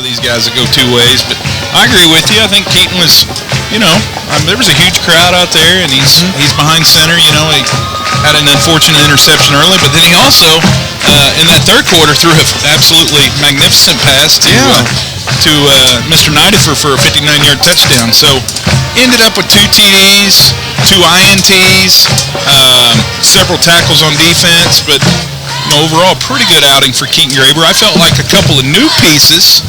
of these guys that go two ways. But I agree with you. I think Keaton was, there was a huge crowd out there, and he's behind center. He had an unfortunate interception early, but then he also, in that third quarter, threw an absolutely magnificent pass to Mr. Nidifer for a 59-yard touchdown. So ended up with 2 TDs, 2 INTs, several tackles on defense, but overall pretty good outing for Keaton Graber. I felt like a couple of new pieces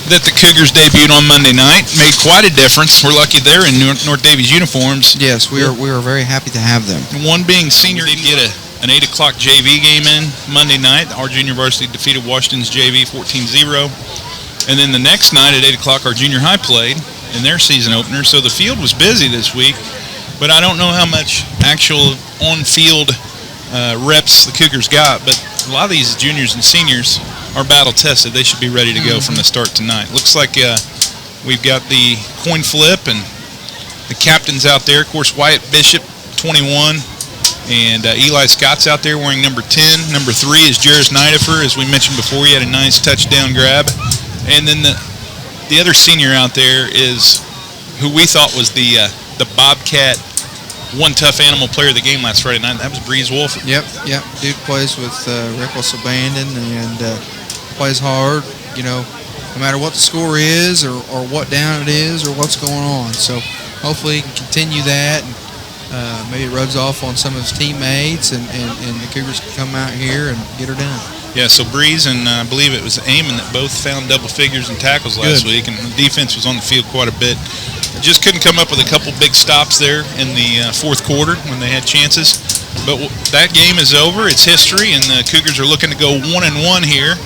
that the Cougars debuted on Monday night made quite a difference. We're lucky they're in North Daviess uniforms. Yes, we are very happy to have them. One being senior, did get an 8 o'clock JV game in Monday night. Our junior varsity defeated Washington's JV 14-0. And then the next night at 8 o'clock, our junior high played in their season opener. So the field was busy this week, but I don't know how much actual on-field reps the Cougars got. But a lot of these juniors and seniors are battle-tested. They should be ready to go from the start tonight. Looks like we've got the coin flip and the captains out there. Of course, Wyatt Bishop, 21, and Eli Scott's out there wearing number 10. Number 3 is Jarris Nidifer. As we mentioned before, he had a nice touchdown grab. And then the other senior out there is who we thought was the Bobcat one tough animal player of the game last Friday night. That was Breeze Wolf. Yep. Dude plays with reckless abandon and plays hard, no matter what the score is or what down it is or what's going on. So hopefully he can continue that and maybe it rubs off on some of his teammates and the Cougars can come out here and get her done. Yeah, so Breeze and I believe it was Eamon that both found double figures in tackles last week, and the defense was on the field quite a bit. Just couldn't come up with a couple big stops there in the fourth quarter when they had chances. But that game is over. It's history, and the Cougars are looking to go 1-1 here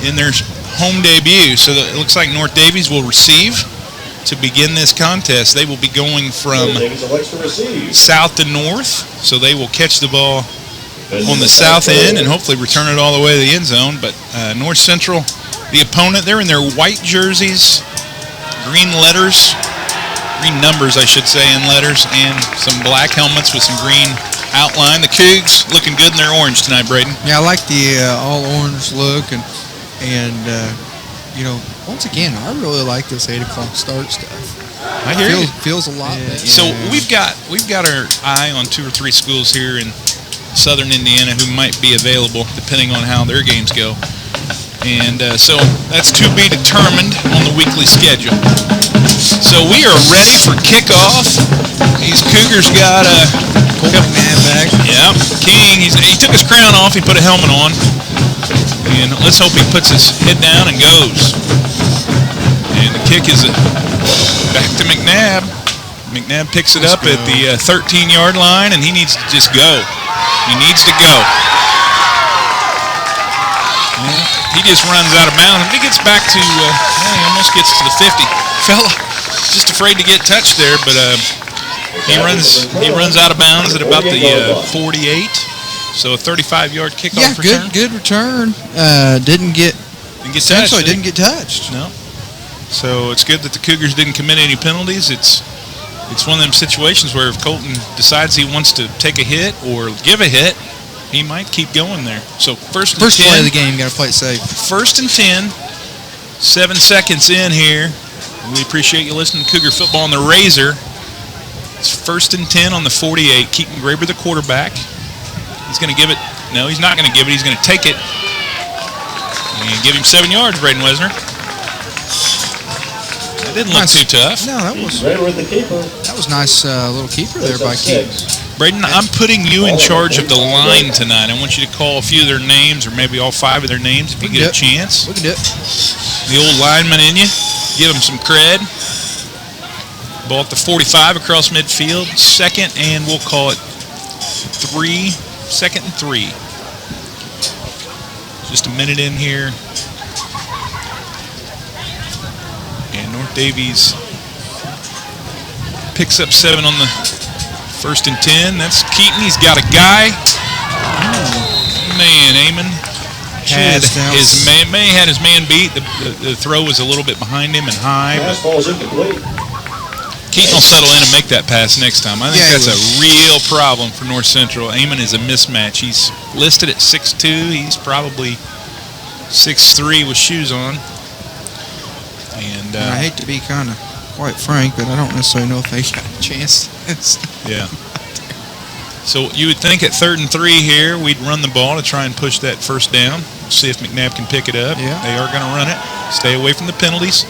in their home debut. So it looks like North Daviess will receive to begin this contest. They will be going from south to north, so they will catch the ball on the south end and hopefully return it all the way to the end zone. But North Central, the opponent, they're in their white jerseys, green numbers, I should say, in letters, and some black helmets with some green outline. The Cougs looking good in their orange tonight, Braden. Yeah, I like the all-orange look, and once again, I really like this 8 o'clock start stuff. I hear you. Feels a lot better. So we've got our eye on 2 or 3 schools here in Southern Indiana who might be available depending on how their games go. And so that's to be determined on the weekly schedule. So we are ready for kickoff. These Cougars got a man back. Yeah, King. He took his crown off. He put a helmet on. And let's hope he puts his head down and goes. And the kick is back to McNabb. McNabb picks it up at the 13-yard line, and he needs to just go. He needs to go. He just runs out of bounds. If he gets back to, he almost gets to the 50. Fella just afraid to get touched there, but he runs out of bounds at about the 48. So a 35-yard kickoff return. Good return. Didn't get touched. Didn't get touched. No. So it's good that the Cougars didn't commit any penalties. It's one of them situations where if Colton decides he wants to take a hit or give a hit, he might keep going there. So first and 10. First play of the game, got to play it safe. First and 10, 7 seconds in here. We appreciate you listening to Cougar Football on the Razor. It's first and 10 on the 48. Keaton Graber, the quarterback. He's going to give it. No, he's not going to give it. He's going to take it. And give him 7 yards, Braden Wesner. That didn't look too tough. No, that was nice little keeper there by Keaton. Braden, I'm putting you in charge of the line tonight. I want you to call a few of their names, or maybe all 5 of their names if you get a chance. We can do it. The old lineman in you. Give him some cred. Ball at the 45 across midfield. Second, and we'll call it 3. Second and 3. Just a minute in here. And North Daviess picks up 7 on the first and 10. That's Keaton. He's got a guy. Man, Eamon had his man beat. The throw was a little bit behind him and high. Keaton will settle in and make that pass next time. I think that's a real problem for North Central. Eamon is a mismatch. He's listed at 6'2". He's probably 6'3" with shoes on. And I hate to be kind of quite frank, but I don't necessarily know if they got a chance. yeah. So you would think at 3rd and 3 here, we'd run the ball to try and push that first down. See if McNabb can pick it up. Yeah. They are going to run it. Stay away from the penalties.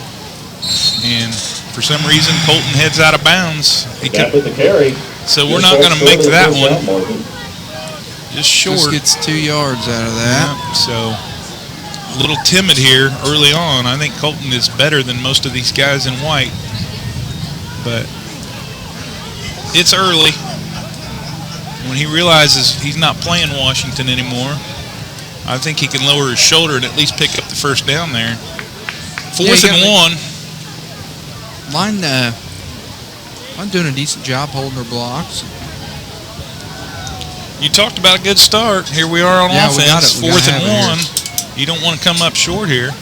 And for some reason, Colton heads out of bounds. With the carry. So we're not going to make that one. Just short. Just gets 2 yards out of that. Yeah, so a little timid here early on. I think Colton is better than most of these guys in white. But it's early. When he realizes he's not playing Washington anymore, I think he can lower his shoulder and at least pick up the first down there. 4th and 1. I'm doing a decent job holding their blocks. You talked about a good start. Here we are on offense. 4th and 1. You don't want to come up short here.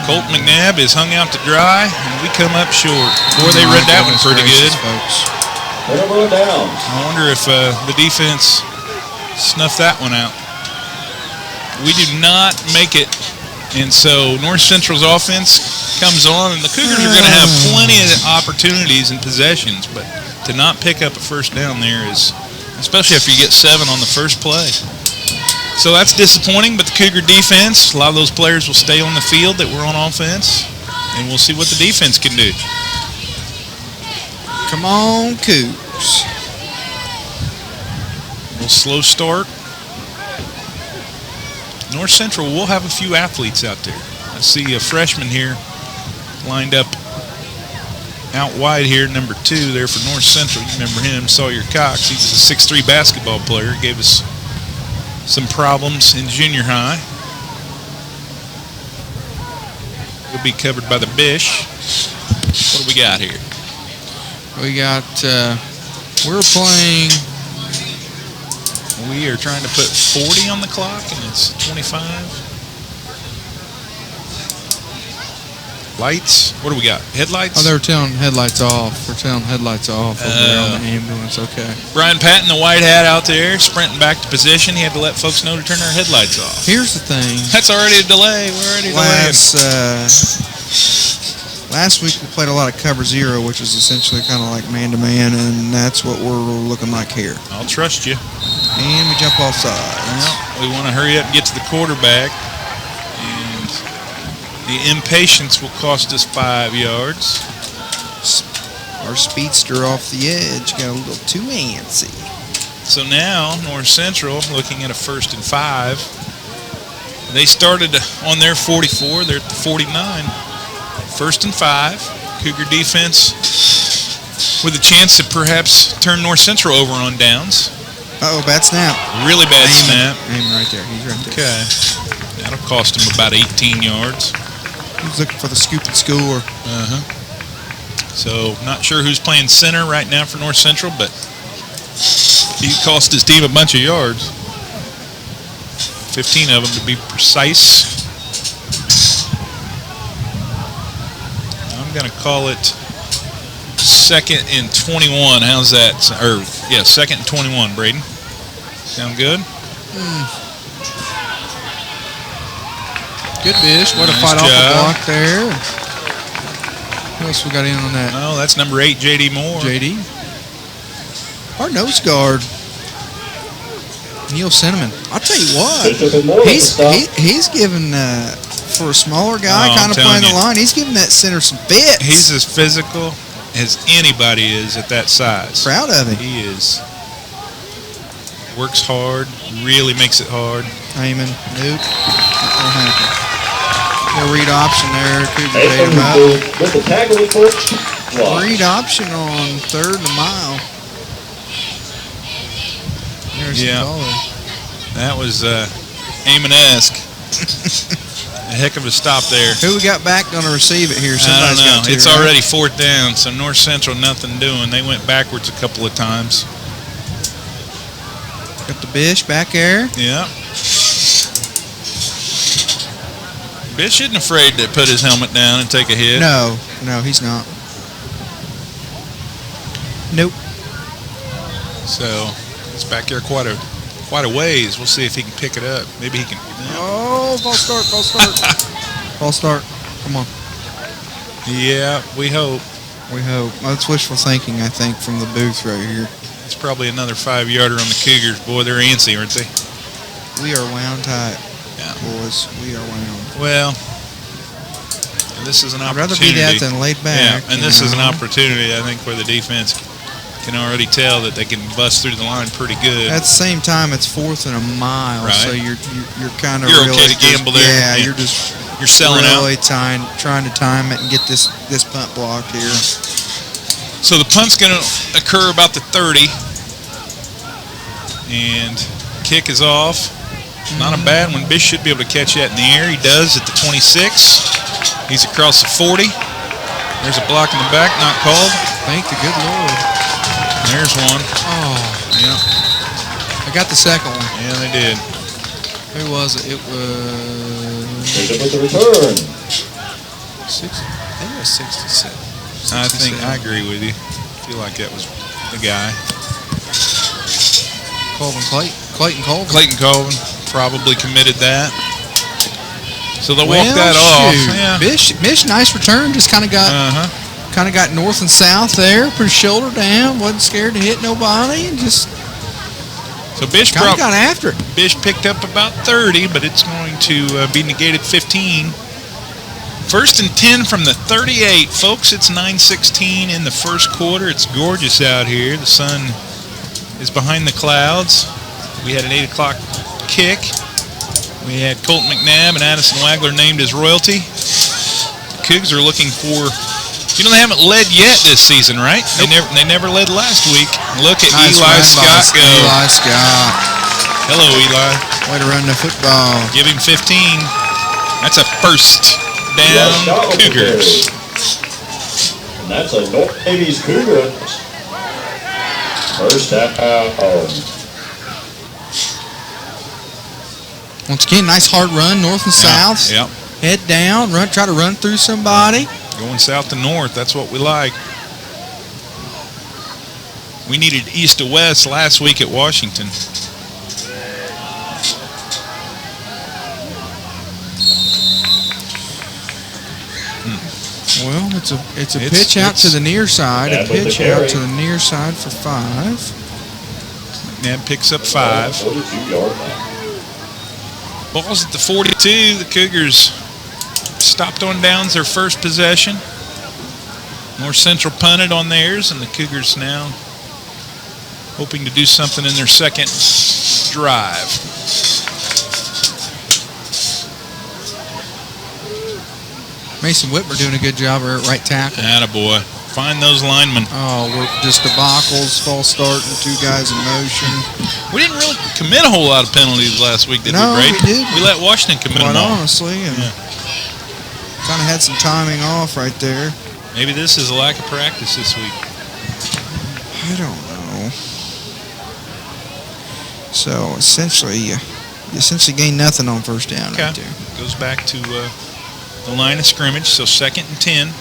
Colt McNabb is hung out to dry, and we come up short. Boy, they read that one pretty good. Folks. I wonder if the defense snuffed that one out. We do not make it, and so North Central's offense comes on, and the Cougars are going to have plenty of opportunities and possessions, but to not pick up a first down there is, especially after you get 7 on the first play. So that's disappointing, but the Cougar defense, a lot of those players will stay on the field that were on offense, and we'll see what the defense can do. Come on, Cougs. A little slow start. North Central will have a few athletes out there. I see a freshman here lined up out wide here, number 2 there for North Central. You remember him, Sawyer Cox. He's a 6'3" basketball player. Gave us some problems in junior high. He'll be covered by the Bish. What do we got here? We got, we're playing. We are trying to put 40 on the clock, and it's 25. Lights. What do we got? Headlights? Oh, they were telling headlights off. We're telling headlights off over there on the ambulance. Okay. Brian Patton, the white hat out there, sprinting back to position. He had to let folks know to turn their headlights off. Here's the thing. That's already a delay. We're already delayed. Last week we played a lot of cover 0, which is essentially kind of like man-to-man, and that's what we're looking like here. I'll trust you. And we jump off sides. Well, we want to hurry up and get to the quarterback. And the impatience will cost us 5 yards. Our speedster off the edge got a little too antsy. So now North Central looking at a 1st and 5. They started on their 44. They're at the 49. 1st and 5. Cougar defense with a chance to perhaps turn North Central over on downs. Uh-oh, bad snap. Really bad snap. Aim right there. He's right there. Okay. That'll cost him about 18 yards. He's looking for the scoop and score. So not sure who's playing center right now for North Central, but he cost his team a bunch of yards. 15 of them to be precise. I'm going to call it 2nd and 21. How's that? Or, yeah, 2nd and 21, Braden. Sound good? Good Bish. What a fight off the block there. Who else we got in on that? Oh, that's number 8, J.D. Moore. J.D. Our nose guard, Neil Cinnamon. I'll tell you what. He's given, for a smaller guy kind of playing the line, he's giving that center some fits. He's as physical as anybody is at that size. Proud of him. He is. Works hard, really makes it hard. Heyman, nope. Not gonna happen. No read option there. Cougar bait him out. With the tackle coach. Read option on 3rd and a mile. There's the caller. That was Amon-esque. A heck of a stop there. Who we got back going to receive it here? Somebody's I don't know. It's already 4th down, so North Central nothing doing. They went backwards a couple of times. Got the Bish back there. Yeah. Bish isn't afraid to put his helmet down and take a hit. No, he's not. Nope. So it's back there quite a ways. We'll see if he can pick it up. Maybe he can. Oh, false start. False start. Come on. Yeah, we hope. We hope. That's wishful thinking, I think, from the booth right here. It's probably another 5-yarder on the Cougars. Boy, they're antsy, aren't they? We are wound tight, Yeah. boys. We are wound. Well, this is an I'd rather opportunity. be that than laid back. Yeah, and this is an opportunity, I think, where the defense can already tell that they can bust through the line pretty good. At the same time, it's 4th and a mile, Right. so you're kind of You're really okay to gamble there. Yeah, Yeah. you're just You're selling really out. trying to time it and get this punt blocked here. So the punt's going to occur about the 30. And kick is off. Not a bad one. Bish should be able to catch that in the air. He does at the 26. He's across the 40. There's a block in the back, not called. Thank the good Lord. There's one. Oh, Yeah, I got the second one. yeah, they did. Who was it? It was Picked up with the return. 6. I think it was 67. I think 67. I agree with you. I feel like that was the guy. Clayton Colvin. Clayton Colvin probably committed that. So they'll walk Well, that off. shoot. Yeah. Bish, nice return. Just kind of got north and south there. Put his shoulder down. Wasn't scared to hit nobody, and just So Bish kind of got after it. Bish picked up about 30, but it's going to be negated 15. 1st and 10 from the 38. Folks, it's 9:16 in the first quarter. It's gorgeous out here. The sun is behind the clouds. We had an 8 o'clock kick. We had Colton McNabb and Addison Wagler named as royalty. The Cougs are looking for, they haven't led yet this season, right? Nope. They never led last week. Look at Nice Eli run by Scott go. Eli Scott. Hello, Eli. Way to run the football. Give him 15. That's a first Eli down, Scott with the Cougars. carry. And that's a North Daviess Cougar. First down. Once again, nice hard run, north and south. Yep. Head down, try to run through somebody. Going south to north. That's what we like. We needed east to west last week at Washington. Well, it's a It's- pitch out to it's- the near side. A Back with the pitch out carry. to the near side for 5. Nab picks up 5. 42-yard line. Ball's at the 42. The Cougars stopped on downs their first possession. North Central punted on theirs, and the Cougars now hoping to do something in their second drive. Mason Whitmer doing a good job at right tackle. Attaboy. Find those linemen. Oh, we're just debacles, false start, and 2 guys in motion. We didn't really commit a whole lot of penalties last week, did No, we, Brady? we didn't. We let Washington commit Quite them all. honestly, and Yeah. kind of had some timing off right there. Maybe this is a lack of practice this week. I don't know. So essentially, you gain nothing on first down right there. Goes back to the line of scrimmage, so 2nd and 10.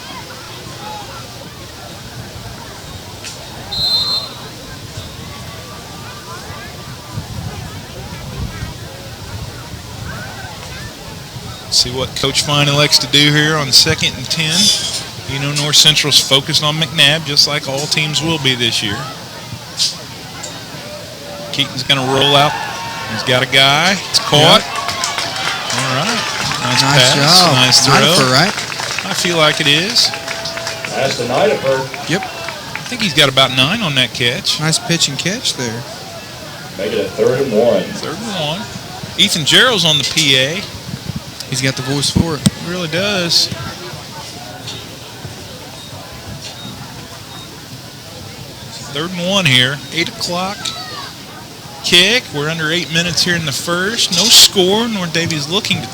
See what Coach Fine elects to do here on 2nd and 10. North Central's focused on McNabb, just like all teams will be this year. Keaton's going to roll out. He's got a guy. It's caught. All right. Nice pass. job. Nice throw. Nidifer, right? I feel like it is. That's the Nidifer. Yep. I think he's got about 9 on that catch. Nice pitch and catch there. Make it a 3rd and 1. 3rd and 1. Ethan Gerald's on the PA. He's got the voice for it. He really does. Third and 1 here. 8 o'clock kick. We're under 8 minutes here in the first. No score. North Daviess looking to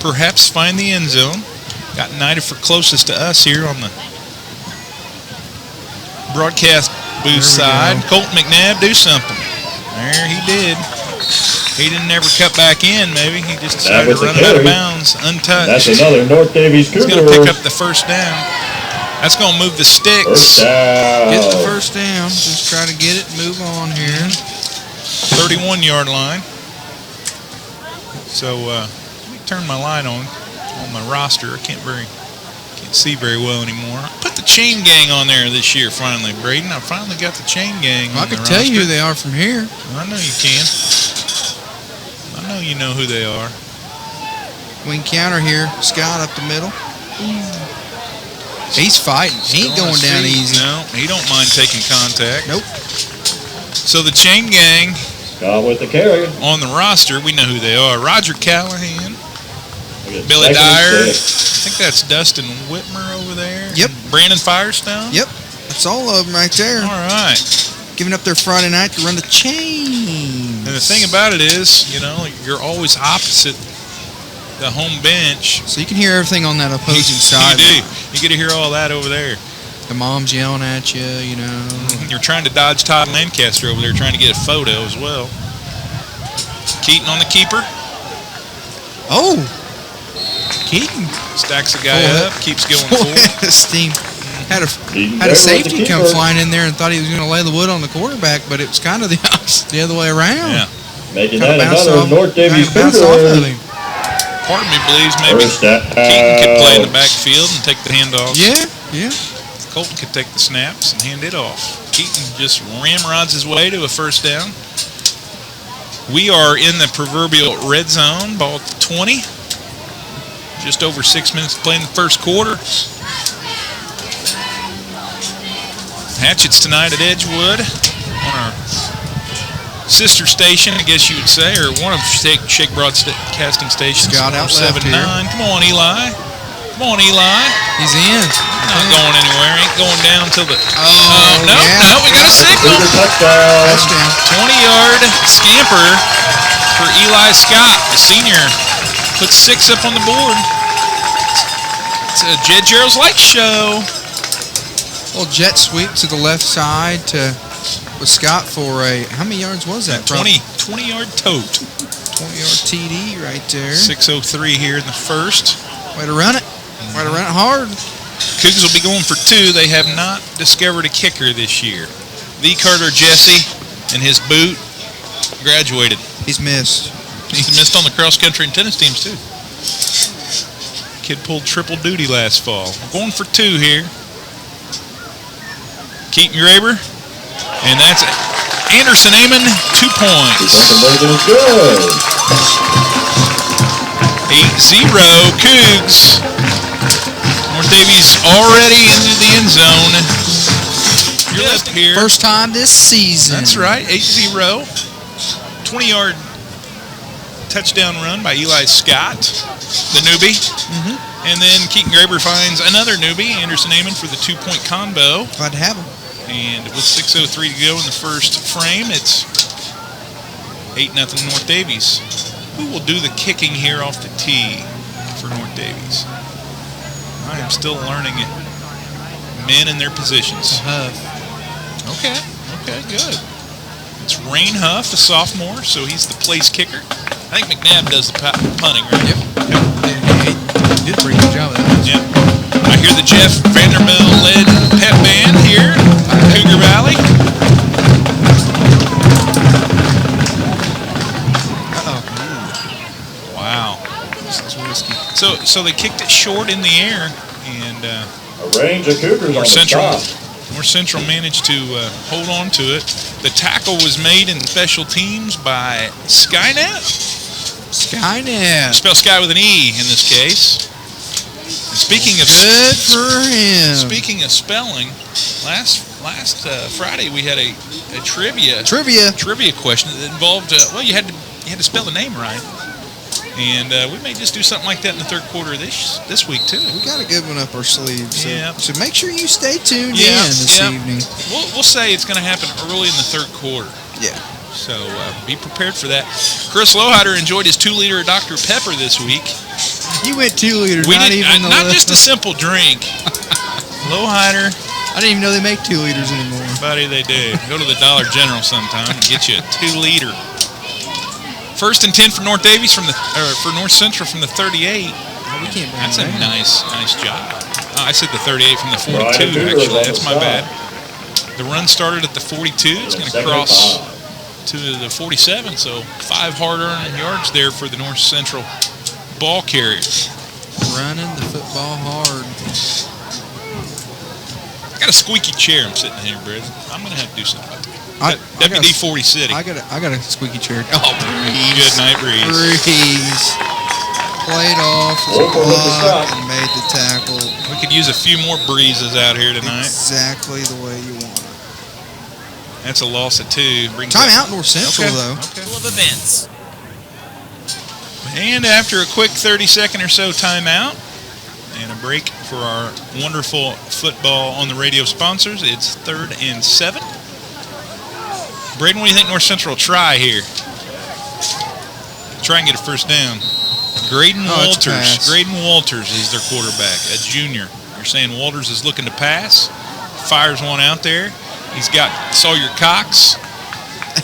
perhaps find the end zone. Got Nidifer closest to us here on the broadcast booth side. Colton McNabb, do something. There he did. He didn't ever cut back in, maybe. He just decided to run it out of bounds, untouched. That's another North Daviess He's Cougar. going to pick up the first down. That's going to move the sticks. First down. Get the first down. Just try to get it. Move on here. 31-yard line. So let me turn my light on. on my roster. I can't see very well anymore. I put the Chain Gang on there this year finally, Braden. I finally got the Chain Gang Well, on I can the tell you roster. who they are from here. I know you can. I know you know who they are. We encounter here Scott up the middle. He's fighting. He ain't going down easy. No, he don't mind taking contact. Nope. So the Chain Gang Scott with the carry. on the roster, we know who they are. Roger Callahan, We get Billy second and Dyer. 6. I think that's Dustin Whitmer over there. Yep. Brandon Firestone. Yep. That's all of them right there. All right. Giving up their Friday night to run the chain. And the thing about it is, you're always opposite the home bench. So you can hear everything on that opposing side. You do. You get to hear all that over there. The mom's yelling at you, You're trying to dodge Todd Lancaster over there, trying to get a photo as well. Keaton on the keeper. Oh. Keaton. Stacks the guy up, keeps going Boy, forward. had a steam. Had a Keaton had a there with safety the come keeper. flying in there and thought he was going to lay the wood on the quarterback, but it was kind of the opposite, the other way around. Yeah. Making Kinda that bounced another off- North Daviess kinda bounced off of Cougar. him. Part of me believes maybe First down. Keaton could play in the backfield and take the handoff. Yeah. Colton could take the snaps and hand it off. Keaton just ramrods his way to a first down. We are in the proverbial red zone, ball at the 20. Just over 6 minutes to play in the first quarter. Hatchets tonight at Edgewood on our sister station, I guess you would say, or one of Shake Broadcasting stations. Scott out left 7-9. here. Come on, Eli. Come on, Eli. He's in. Not going anywhere. Ain't going down till the. Oh, no, yeah. no, we got a signal. Cougar touchdown. Touchdown. 20-yard scamper for Eli Scott, the senior. Puts 6 up on the board. It's a Jed Gerald's Light Show. Little jet sweep to the left side with Scott for a, how many yards was that? 20-yard tote. 20-yard TD right there. 6:03 here in the first. Way to run it. Way to run it hard. Cougs will be going for 2. They have not discovered a kicker this year. V. Carter Jesse and his boot graduated. He's missed. He's missed on the cross-country and tennis teams, too. Kid pulled triple duty last fall. Going for 2 here. Keaton Graber. And that's Anderson Amon, 2 points. Conversion is good. 8-0 Cougs. North Daviess already into the end zone. You're left here. First time this season. That's right, 8-0. 20-yard touchdown run by Eli Scott, the newbie. And then Keaton Graber finds another newbie, Anderson Amon, for the 2-point combo. Glad to have him. And with 6:03 to go in the first frame, it's 8-0 North Daviess. Who will do the kicking here off the tee for North Daviess? I am still learning it. Men in their positions. Huff. Okay, good. It's Rain Huff, a sophomore, so he's the place kicker. I think McNabb does the punting, right? Yep. He did a pretty good job of that. Yep. I hear the Jeff Vandermill-led pep band here in Cougar Valley. Uh-oh. Wow. This is risky. So they kicked it short in the air, and A range of Cougars on North the Central, stop. North Central managed to hold on to it. The tackle was made in special teams by Skynet. Skynet. Spell Sky with an E in this case. And speaking of Good for him. speaking of spelling, last Friday we had a trivia question that involved you had to spell the name right. And we may just do something like that in the third quarter this week too. We got a good one up our sleeve. So, Yeah. so make sure you stay tuned Yeah, in this yeah. evening. We'll say it's going to happen early in the third quarter. Yeah. So be prepared for that. Chris Loheider enjoyed his 2-liter Dr. Pepper this week. You went 2 liters, We not didn't- even the not just a simple drink. Loheider, I didn't even know they make 2 liters anymore. buddy, they do. Go to the Dollar General sometime and get you a 2-liter. First and 10 for North Daviess for North Central from the 38. Oh, we can't bring That's a that. nice job. I said the 38 from the 42. Brian Tudor Actually, is on that's the my side. bad. The run started at the 42. It's going to Second cross and 5. to the 47, so 5 hard-earned yards there for the North Central ball carriers. running the football hard. I got a squeaky chair I'm sitting in here, Brad. I'm going to have to do something about that. WD-40 City. I got a squeaky chair. Oh, Breeze. Good night, Breeze. Breeze. Played off, blocked, and made the tackle. We could use a few more breezes out here tonight. Exactly the way you want it. That's a loss of 2. Timeout North Central, though. Okay. Full of events. And after a quick 30-second or so timeout and a break for our wonderful football on the radio sponsors, it's 3rd and 7. Braden, what do you think North Central will try here? Try and get a first down. Graydon Walters. Graydon Walters is their quarterback, a junior. You're saying Walters is looking to pass. Fires one out there. He's got Sawyer Cox.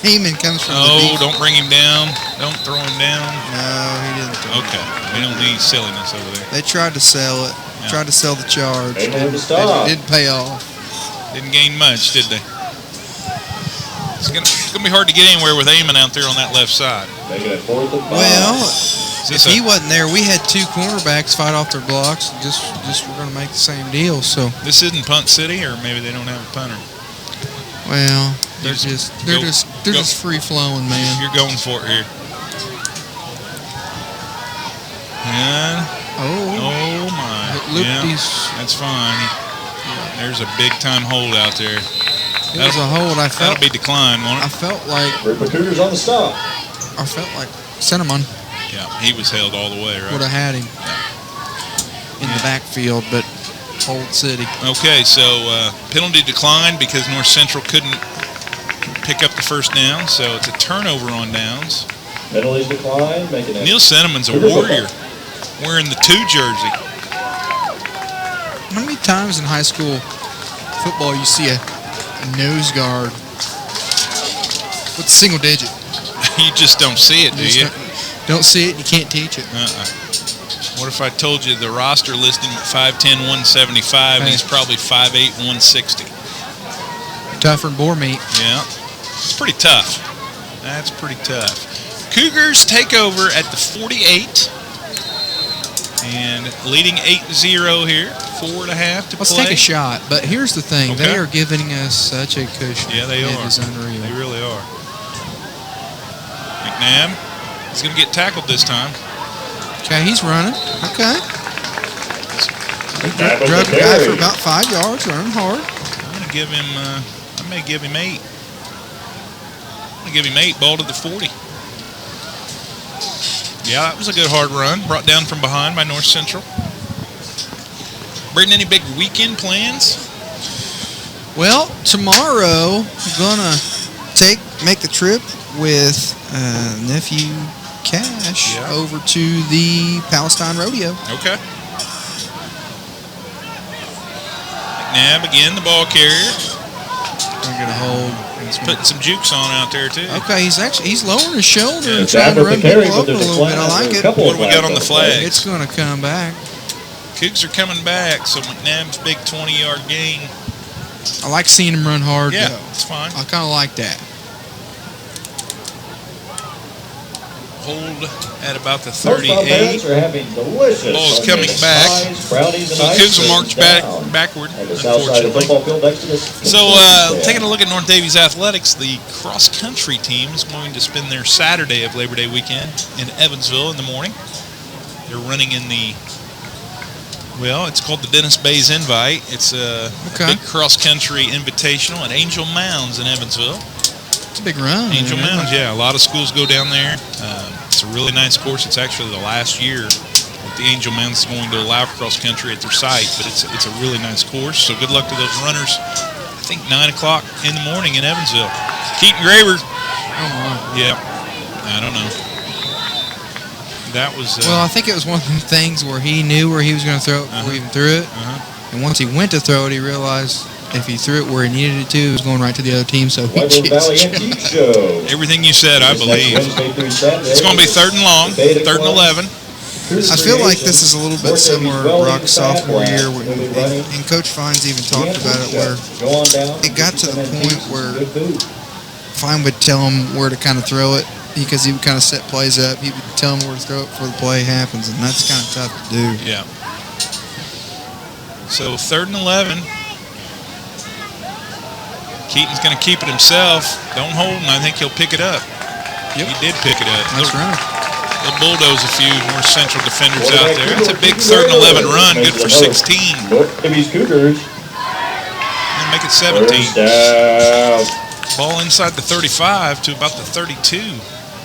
Heyman comes from the Oh, beat. don't bring him down. Don't throw him down. No, he didn't. Okay. We don't need silliness over there. They tried to sell it. Yeah. Tried to sell the charge. They Didn't, to stop. didn't pay off. Didn't gain much, did they? It's gonna be hard to get anywhere with Eamon out there on that left side. Making it 4th and 5. Well, Is if this he wasn't there, we had 2 cornerbacks fight off their blocks. Just we're going to make the same deal. So, this isn't Punt City, or maybe they don't have a punter. well, they're Go- just free flowing, man. You're going for it here. And Oh, my, looked yeah, these. that's fine. There's a big time hold out there. It was a hold. I That'll felt. be declined, won't I it? felt like Ripper Cougars on the stop. Cinnamon Yeah, he was held all the way, right? would have had him in the backfield, but Old City. Okay, so penalty declined because North Central couldn't pick up the first down, so it's a turnover on downs. Penalties decline, making it. Neil Cinnamon's a Cougars warrior, wearing the 2 jersey. How many times in high school football you see a nose guard with a single digit? You just don't see it, do You you? just don't see it, you can't teach it. What if I told you the roster listed at 5'10", 175, and he's probably 5'8", 160? Tougher than boar meat. Yeah, it's pretty tough. That's pretty tough. Cougars take over at the 48 and leading 8-0 here. 4.5 to Let's play. take a shot. But here's the thing. Okay. They are giving us such a cushion. Yeah, they It are. is unreal. They really are. McNabb, he's going to get tackled this time. Okay, he's running. Okay. That was Drug a the guy for carry. about 5 yards, running hard. I'm going to give him, I may give him 8. I'm going to give him 8, ball to the 40. Yeah, that was a good hard run. Brought down from behind by North Central. Braden, any big weekend plans? Well, tomorrow I'm gonna make the trip with nephew Cash Yeah. over to the Palestine Rodeo. Okay. McNabb again, the ball carrier. Gonna get a hold. He's putting some jukes on out there too. Okay, he's lowering his shoulder and It's trying to after run the carry, people but over a there's a little bit. I flag. like There's a it. couple What of do we got on the flags. flag? It's gonna come back. Cougs are coming back, so McNabb's big 20-yard gain. I like seeing him run hard. Yeah, though. it's fine. I kind of like that. Hold at about the Most of our 38. parents are having delicious Ball's homemade coming back. pies, brownies, and So ice Cougs will cream march back down backward, at the south side of the unfortunately. football field next to this. So, taking a look at North Daviess Athletics, the cross-country team is going to spend their Saturday of Labor Day weekend in Evansville in the morning. They're running in the, well, it's called the Dennis Bays Invite. It's a big cross-country invitational at Angel Mounds in Evansville. It's a big run. Angel man. Mounds, yeah. A lot of schools go down there. It's a really nice course. It's actually the last year that the Angel Mounds is going to allow cross-country at their site, but it's a really nice course. So good luck to those runners. I think 9 o'clock in the morning in Evansville. Keaton Graber. Oh, my. Yeah. I don't know. That was... Well, I think it was one of the things where he knew where he was going to throw it before he even threw it. And once he went to throw it, he realized if he threw it where he needed it to, it was going right to the other team. So he Whitewood Valley just Antique Show. everything you said, I This believe. next Wednesday through Saturday. It's going to be 3rd and long, 3rd and 11. I feel like this is a little bit similar to Brock's sophomore year, and Coach Fines even talked about it, where it got to the point where Fine would tell him where to kind of throw it because he would kind of set plays up. He would tell them where to throw it before the play happens, and that's kind of tough to do. Yeah. So 3rd and 11. Keaton's going to keep it himself. Don't hold him. I think he'll pick it up. Yep. He did pick it up. That's right. He'll bulldoze a few North Central defenders out there. That's a big 3rd and 11 run. Good for 16. North Daviess Cougars. And make it 17. First down. Ball inside the 35 to about the 32.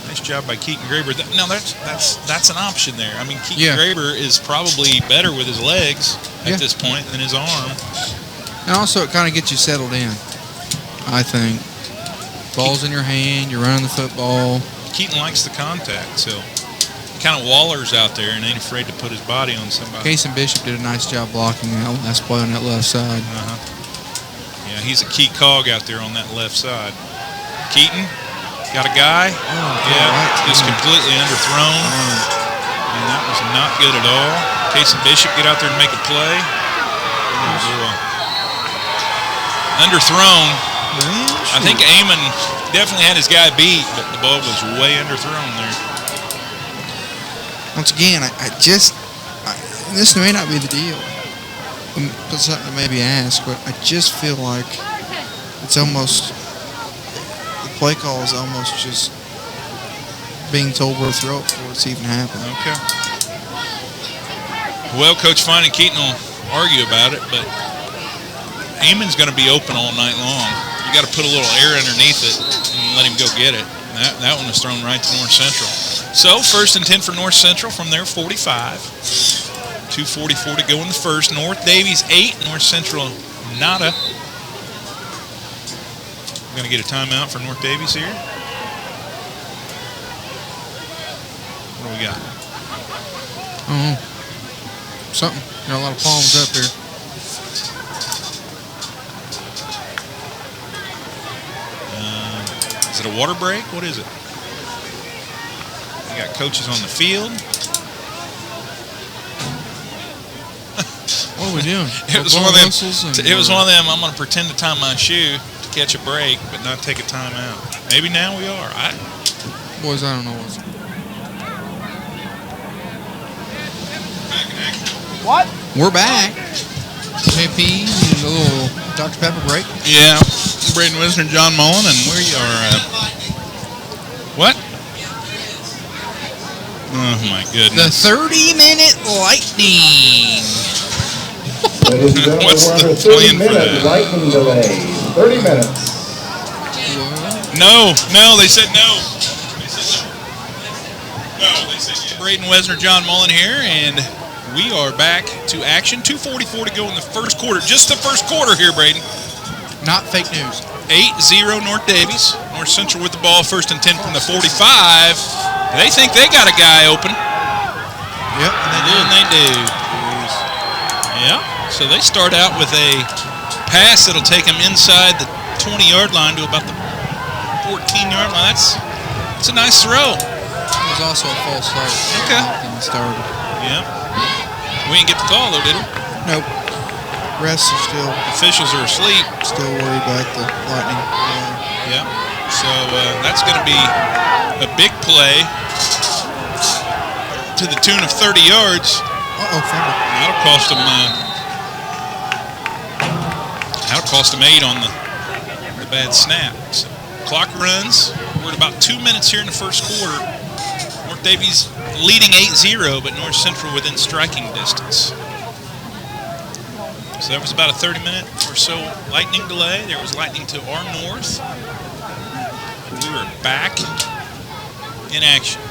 Nice job by Keaton Graber. No, that's an option there. I mean, Keaton Graber is probably better with his legs at this point than his arm. And also, it kind of gets you settled in, I think. Ball's in your hand, you're running the football. Keaton likes the contact, so he kind of wallers out there and ain't afraid to put his body on somebody. Case and Bishop did a nice job blocking that last play on that left side. Yeah, he's a key cog out there on that left side. Keaton, got a guy. Just completely underthrown. And that was not good at all. Case and Bishop get out there and make a play. Underthrown. I think Amon definitely had his guy beat, but the ball was way underthrown there. Once again, this may not be the deal. It's something to maybe ask, but I just feel like it's almost, the play call is almost just being told where to throw it before it's even happened. Okay. Well, Coach Fine and Keaton will argue about it, but Amon's going to be open all night long. You got to put a little air underneath it and let him go get it. That one was thrown right to North Central. So 1st and 10 for North Central from their 45. 2:44 to go in the first. North Daviess 8, North Central nada. We're going to get a timeout for North Daviess here. What do we got? Something. Got a lot of palms up here. Is it a water break? What is it? We got coaches on the field. What are we doing? It was one of them. It was one of them. I'm going to pretend to tie my shoe to catch a break, but not take a timeout. Maybe now we are. Boys, I don't know what's. What? We're back. JP, a little Dr. Pepper break. Yeah. Braden Wisner and John Mullen, and we are. What? Oh my goodness! The 30-minute lightning. What's the plan for that? Lightning delay. 30 minutes. No, they said no. They said yes. Braden Wisner, John Mullen here, and we are back to action. 2:44 to go in the first quarter. Just the first quarter here, Braden. Not fake news. 8-0 North Daviess. North Central with the ball, 1st and 10 from the 45. They think they got a guy open. Yep, And they do. Yeah. So they start out with a pass that'll take them inside the 20-yard line to about the 14-yard line. That's a nice throw. It was also a false start. Okay. When it started. Yeah. We didn't get the call, though, did we? Nope. Refs are still. Officials are asleep. Still worried about the lightning. Yeah. So that's going to be a big play to the tune of 30 yards. Fumble. That'll cost them. That'll cost them 8 on the bad snap. So, clock runs. We're at about 2 minutes here in the first quarter. North Daviess leading 8-0, but North Central within striking distance. So that was about a 30-minute or so lightning delay. There was lightning to our north. We were back in action.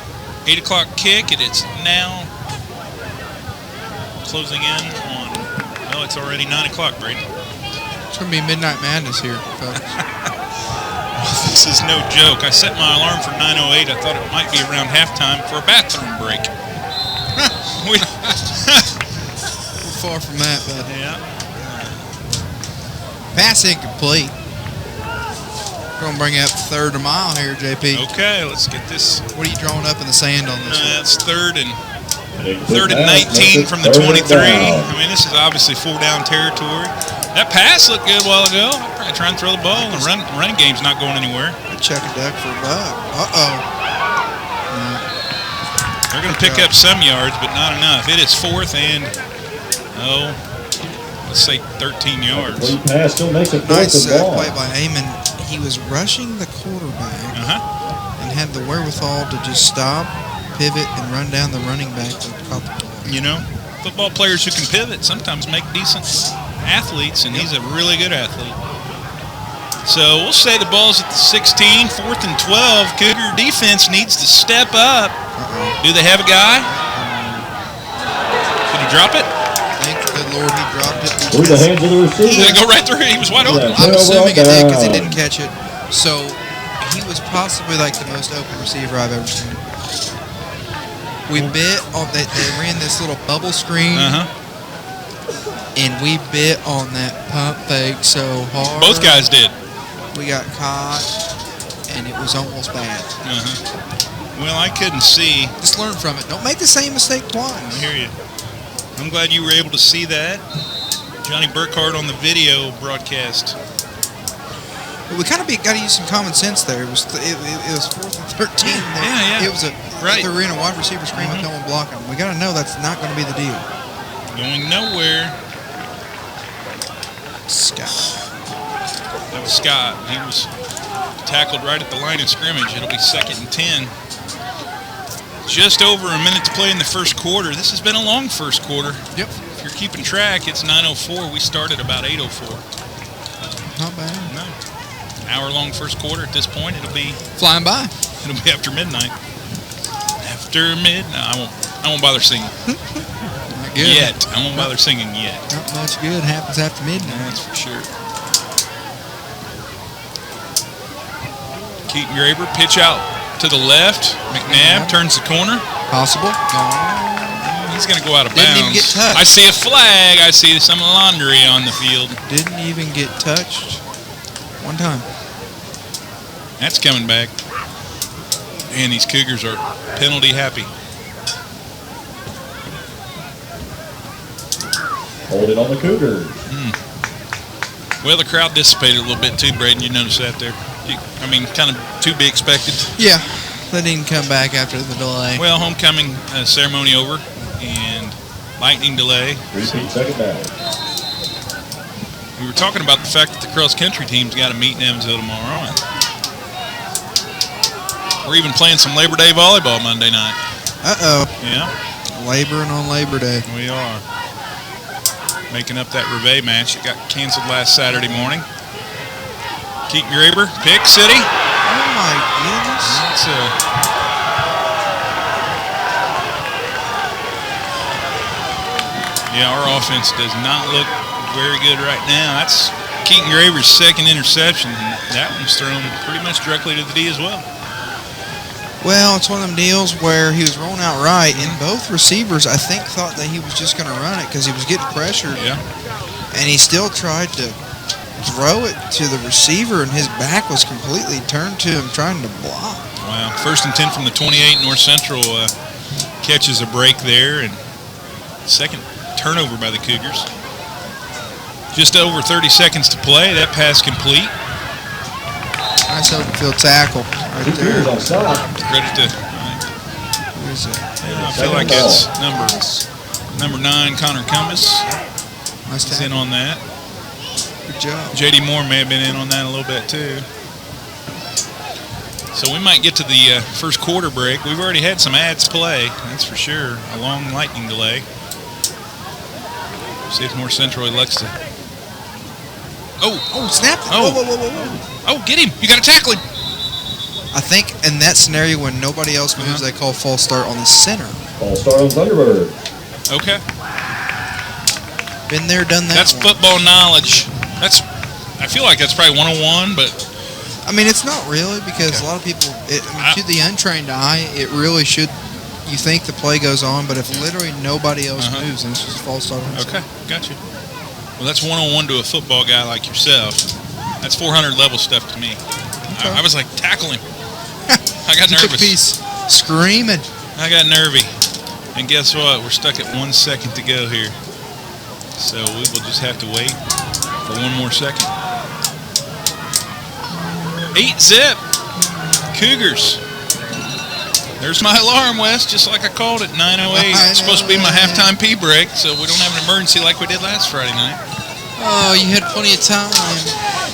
8 o'clock kick, and it's now closing in on, well, it's already 9 o'clock, Brady. It's going to be midnight madness here, folks. This is no joke. I set my alarm for 9:08. I thought it might be around halftime for a bathroom break. We're far from that, but Yeah. pass incomplete. We're going to bring up 3rd and mile here, JP. Okay, let's get this. What are you drawing up in the sand on this one? That's 3rd and 19 from the 23. I mean, this is obviously 4-down territory. That pass looked good a while ago. I'll probably try and throw the ball. The running game's not going anywhere. Chuck a duck for a buck. They're going to pick up some yards, but not enough. It is 4th and, let's say 13 yards. Complete pass still makes it 4th Nice and long. play by Amon. He was rushing the quarterback and had the wherewithal to just stop, pivot, and run down the running back that caught the ball. You know, football players who can pivot sometimes make decent athletes, and he's a really good athlete. So we'll say the ball's at the 16, 4th and 12. Cougar defense needs to step up. Do they have a guy? Did he drop it? Thank the good Lord he dropped it. Through the hands of the receiver. Did it go right through? He was wide open. I'm assuming it did because he didn't catch it. So he was possibly like the most open receiver I've ever seen. We bit on that. They ran this little bubble screen. And we bit on that pump fake so hard. Both guys did. We got caught, and it was almost bad. Well, I couldn't see. Just learn from it. Don't make the same mistake I twice. hear you. I'm glad you were able to see that. Johnny Burkhardt on the video broadcast. But we kind of got to use some common sense there. It was 4th and 13. Yeah. It was they were in a wide receiver screen with no one blocking them. We got to know that's not going to be the deal. Going nowhere. Scott. That was Scott. He was tackled right at the line of scrimmage. It'll be 2nd and 10. Just over a minute to play in the first quarter. This has been a long first quarter. Yep. If you're keeping track, it's 9:04. We started about 8:04. Not bad. No. Hour-long first quarter at this point. It'll be Flying by. It'll be after midnight. After midnight. I won't bother singing. Not good. Yet. I won't bother singing yet. Not much good happens after midnight. That's for sure. Keaton Graber, pitch out to the left. McNabb turns the corner. Possible. He's going to go out of Didn't bounds. even get touched. I see a flag. I see some laundry on the field. Didn't even get touched one time. That's coming back. And these Cougars are penalty happy. Holding on the Cougars. Well, the crowd dissipated a little bit too, Braden. You noticed that there. Kind of to be expected. Yeah, they didn't come back after the delay. Well, homecoming ceremony over and lightning delay. Repeat second down. We were talking about the fact that the cross-country team's got to meet in Evansville tomorrow. And we're even playing some Labor Day volleyball Monday night. Uh-oh. Yeah. Laboring on Labor Day. We are. Making up that Reveille match. It got canceled last Saturday morning. Keaton Graber, pick city. Oh, my goodness. That's our offense does not look very good right now. That's Keaton Graber's 2nd interception. And that one's thrown pretty much directly to the D as well. Well, it's one of them deals where he was rolling out right, and both receivers, I think, thought that he was just going to run it because he was getting pressured. Yeah. And he still tried to throw it to the receiver, and his back was completely turned to him trying to block. Wow. 1st and 10 from the 28. North Central catches a break there, and 2nd turnover by the Cougars. Just over 30 seconds to play. That pass complete. Nice open field tackle right there. Credit to. Who is it? I feel like it's number 9, Connor Cumbus. Nice He's in tackle. on that. Good job. J.D. Moore may have been in on that a little bit too. So we might get to the first quarter break. We've already had some ads play, that's for sure. A long lightning delay. See if North Central elects to. Oh, snap. Oh. Whoa. get him. You got to tackle him. I think in that scenario when nobody else moves, they call false start on the center. False start on Thunderbird. Okay. Been there, done that. That's football knowledge. I feel like that's probably 101, but I mean, it's not really because a lot of people, to the untrained eye, it really should. You think the play goes on, but if literally nobody else moves, then it's just a false start. Okay, gotcha. Well, that's 101 to a football guy like yourself. That's 400 level stuff to me. Okay. I was like, tackle him. I got nervous. Piece screaming. I got nervy. And guess what? We're stuck at 1 second to go here. So we will just have to wait for one more second. 8-zip. Cougars. There's my alarm, Wes, just like I called it, 9:08. It's supposed to be my halftime pee break, so we don't have an emergency like we did last Friday night. Oh, you had plenty of time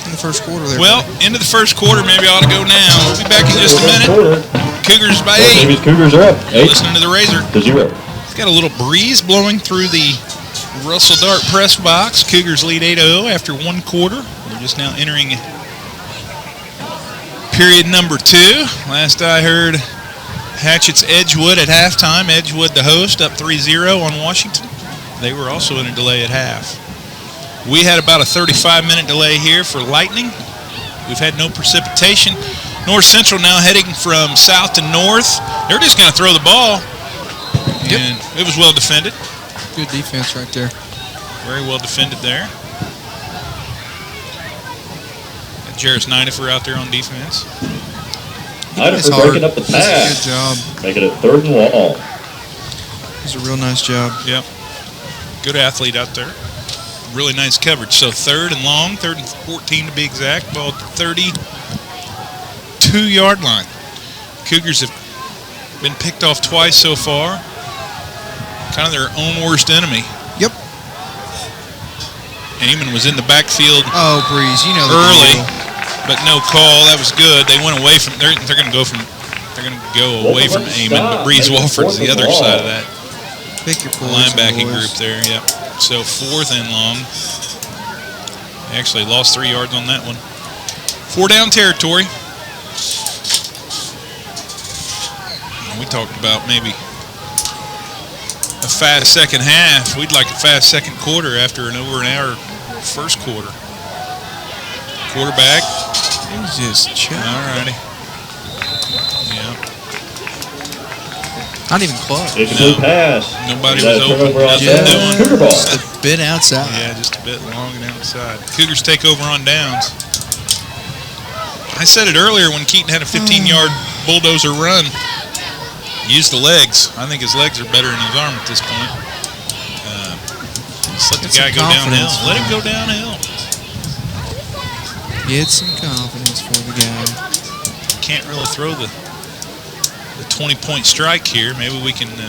in the first quarter there. Well, into the first quarter, maybe I ought to go now. We'll be back in just a minute. Cougars by 8. Daviess Cougars are up. You're listening to the Razor. 8-0. It's got a little breeze blowing through the Russell Dart press box. Cougars lead 8-0 after one quarter. We're just now entering period number 2. Last I heard, Hatchett's Edgewood at halftime. Edgewood, the host, up 3-0 on Washington. They were also in a delay at half. We had about a 35-minute delay here for lightning. We've had no precipitation. North Central now heading from south to north. They're just going to throw the ball. Yep. And it was well defended. Good defense right there. Very well defended there. Got Jarris Nidifer out there on defense. Nidifer breaking up the pass. Good job. Making it 3rd and long. It's a real nice job. Yep. Good athlete out there. Really nice coverage. So 3rd and long, 3rd and 14 to be exact. Ball at the 32-yard line. Cougars have been picked off twice so far. Kind of their own worst enemy. Yep. Amon was in the backfield Breeze, you know the early, deal. but no call. That was good. They went away from. They're going to go from. They're going to go away from Amon, but Breeze Walford's the other side of that Pick your poison, linebacking boys. group there. Yep. So 4th and long. They actually lost 3 yards on that one. 4 down territory. We talked about maybe a fast second half. We'd like a fast second quarter after an over an hour first quarter. Quarterback. Jesus, Chuck. All righty. Yeah. Not even close. Incomplete pass. Nobody Is that was a open. turnover Nothing outside? doing. Cougar ball. Just a bit outside. Yeah, just a bit long and outside. Cougars take over on downs. I said it earlier when Keaton had a 15-yard bulldozer run. Use the legs. I think his legs are better than his arm at this point. Just let the guy go downhill. Let him go downhill. Get some confidence for the guy. Can't really throw the 20-point strike here. Maybe we can go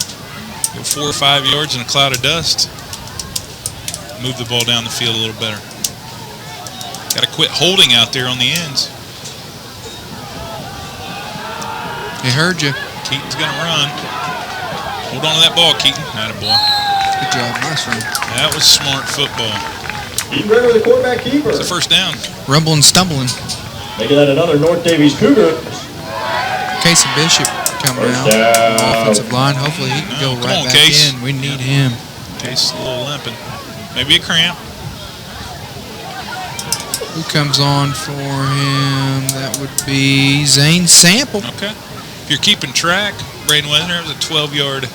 4 or 5 yards in a cloud of dust. Move the ball down the field a little better. Got to quit holding out there on the ends. He heard you. Keaton's going to run. Hold on to that ball, Keaton. Attaboy. Good job. Nice run. That was smart football. Keep ready with the quarterback keeper. It's a first down. Rumbling, stumbling. Making that another North Daviess Cougar. Casey Bishop coming First out. down. Offensive line. Hopefully he can go Come right on, back Case. in. We need him. Case is a little limping. Maybe a cramp. Who comes on for him? That would be Zane Sample. Okay. If you're keeping track, Braden Wesner was a 12-yard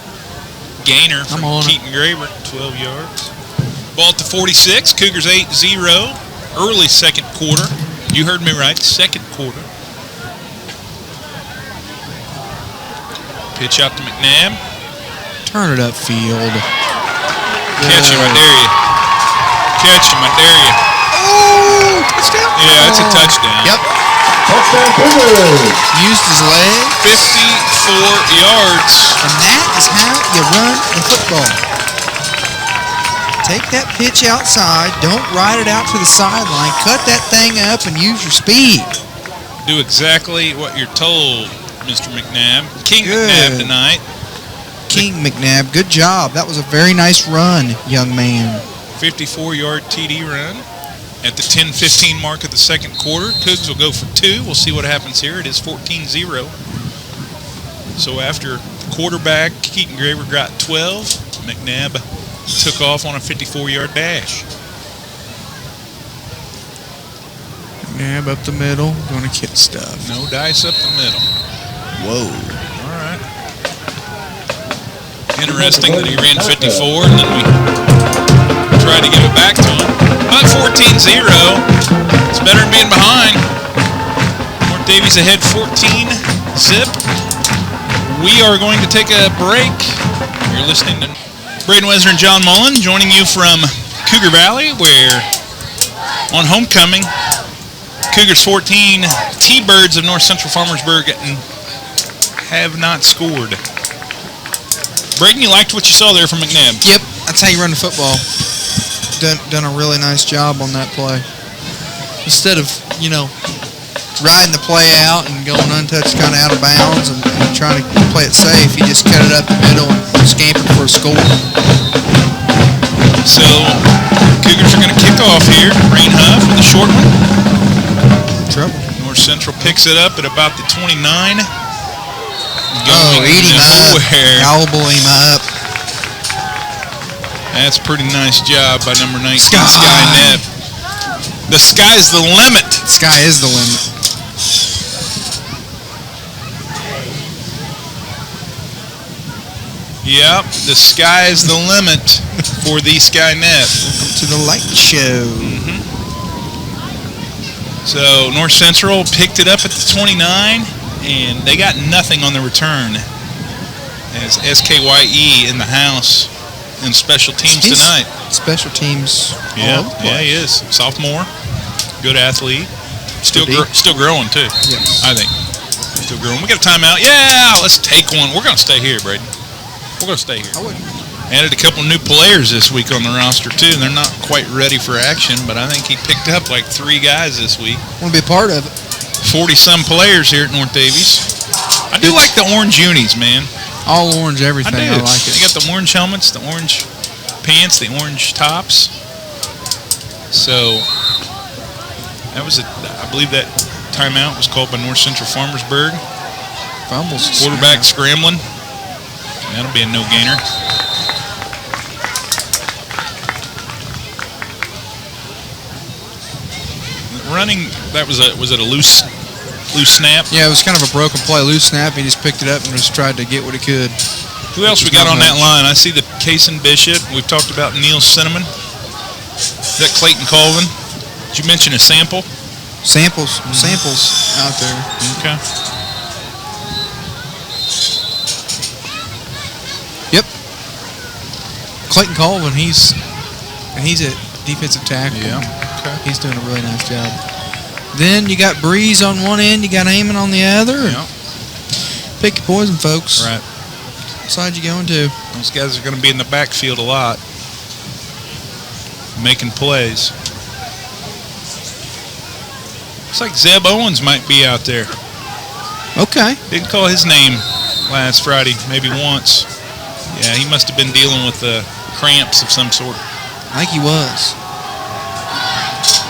gainer from I'm on it. Keaton Graber, 12 yards. Ball at the 46. Cougars 8-0. Early second quarter. You heard me right. Second quarter. Pitch out to McNabb. Turn it upfield. Catch him, I dare you. Catch him, I dare you. Oh, touchdown. Yeah, it's a touchdown. Yep. Touchdown Cougars. Used his leg. 54 yards. And that is how you run a football. Take that pitch outside. Don't ride it out to the sideline. Cut that thing up and use your speed. Do exactly what you're told, Mr. McNabb. King Good. McNabb tonight. King McNabb, good job. That was a very nice run, young man. 54-yard TD run at the 10-15 mark of the second quarter. Cougs will go for 2. We'll see what happens here. It is 14-0. So after quarterback, Keaton Graber got 12. McNabb took off on a 54-yard dash. McNabb up the middle, going to kick stuff. No dice up the middle. Whoa. All right. Interesting that he ran 54 and then we tried to give it back to him. But 14-0. It's better than being behind. North Daviess ahead 14-zip. We are going to take a break. You're listening to Braden Wesner and John Mullen joining you from Cougar Valley, where on homecoming, Cougars 14, T-Birds of North Central Farmersburg have not scored. Braden, you liked what you saw there from McNabb. Yep, that's how you run the football. Done a really nice job on that play. Instead of, riding the play out and going untouched kind of out of bounds and trying to play it safe, you just cut it up the middle and scampered for a score. So, Cougars are going to kick off here. Rain Huff with a short one. Trouble. North Central picks it up at about the 29. Eat him up. Gobble him up. That's a pretty nice job by number 19, Sky Skynet. The sky's the limit. Sky is the limit. Yep, the sky is the limit for the Skynet. Welcome to the light show. Mm-hmm. So North Central picked it up at the 29, and they got nothing on the return. As SKYE in the house in special teams tonight. Special teams. Yeah, he is. Sophomore, good athlete. Still growing too. Yes. I think still growing. We got a timeout. Yeah, let's take one. We're gonna stay here, Braden. We're gonna stay here. I wouldn't. Added a couple new players this week on the roster too. They're not quite ready for action, but I think he picked up like 3 guys this week. Want to be a part of it. 40-some players here at North Daviess. I do like the orange unis, man. All orange everything. I like it. They got the orange helmets, the orange pants, the orange tops. So that was I believe that timeout was called by North Central Farmersburg. Fumbles. Quarterback scrambling. That'll be a no-gainer. Running, was it a loose snap? Yeah, it was kind of a broken play, loose snap. He just picked it up and just tried to get what he could. Who else we got on that line? I see the Kaysen Bishop. We've talked about Neil Cinnamon. Is that Clayton Colvin? Did you mention a sample? Samples out there. Okay. Yep. Clayton Colvin, he's a defensive tackle. Yeah. Okay. He's doing a really nice job. Then you got Breeze on one end, you got Eamon on the other. Yeah. Pick your poison, folks. Right. What side you going to? Those guys are going to be in the backfield a lot, making plays. Looks like Zeb Owens might be out there. Okay. Didn't call his name last Friday, maybe once. Yeah, he must have been dealing with cramps of some sort. I think he was.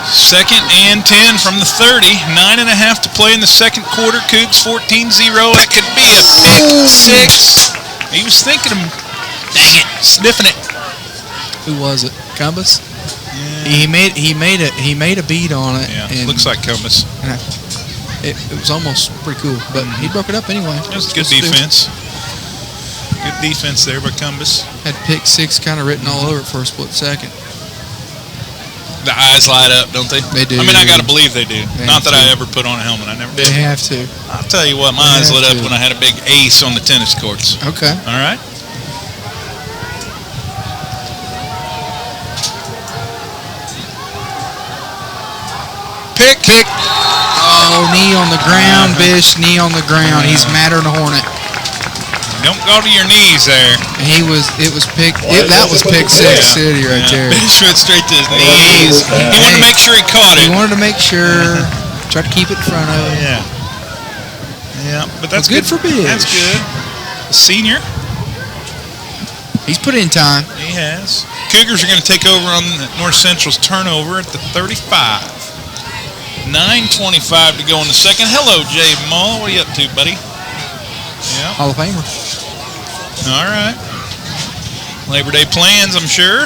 2nd and 10 from the 30. 9.5 to play in the second quarter. Cougs 14-0. That could be a pick six. He was thinking of, dang it, sniffing it. Who was it? Cumbus? Yeah. He made a beat on it. Yeah, and looks like Cumbus. It was almost pretty cool, but he broke it up anyway. It was good defense. Good defense there by Cumbus. Had pick six kind of written all over it for a split second. The eyes light up, don't they? They do. I mean, I got to believe they do. They Not that have I to. ever put on a helmet. I never did. They have to. I'll tell you what, my eyes lit up when I had a big ace on the tennis courts. Okay. All right? Pick. Oh, knee on the ground, Bish. Knee on the ground. He's madder than a hornet. Don't go to your knees there. It was pick. That was pick six city right there. Bish went straight to his knees. He wanted to make sure he caught it. He wanted to make sure. Try to keep it in front of him. Yeah. Yeah, but that's good for Bish. That's good. The senior. He's put in time. He has. Cougars are going to take over on North Central's turnover at the 35. 9:25 to go in the second. Hello, Jay Mull. What are you up to, buddy? Yeah. Hall of Famer. All right. Labor Day plans, I'm sure.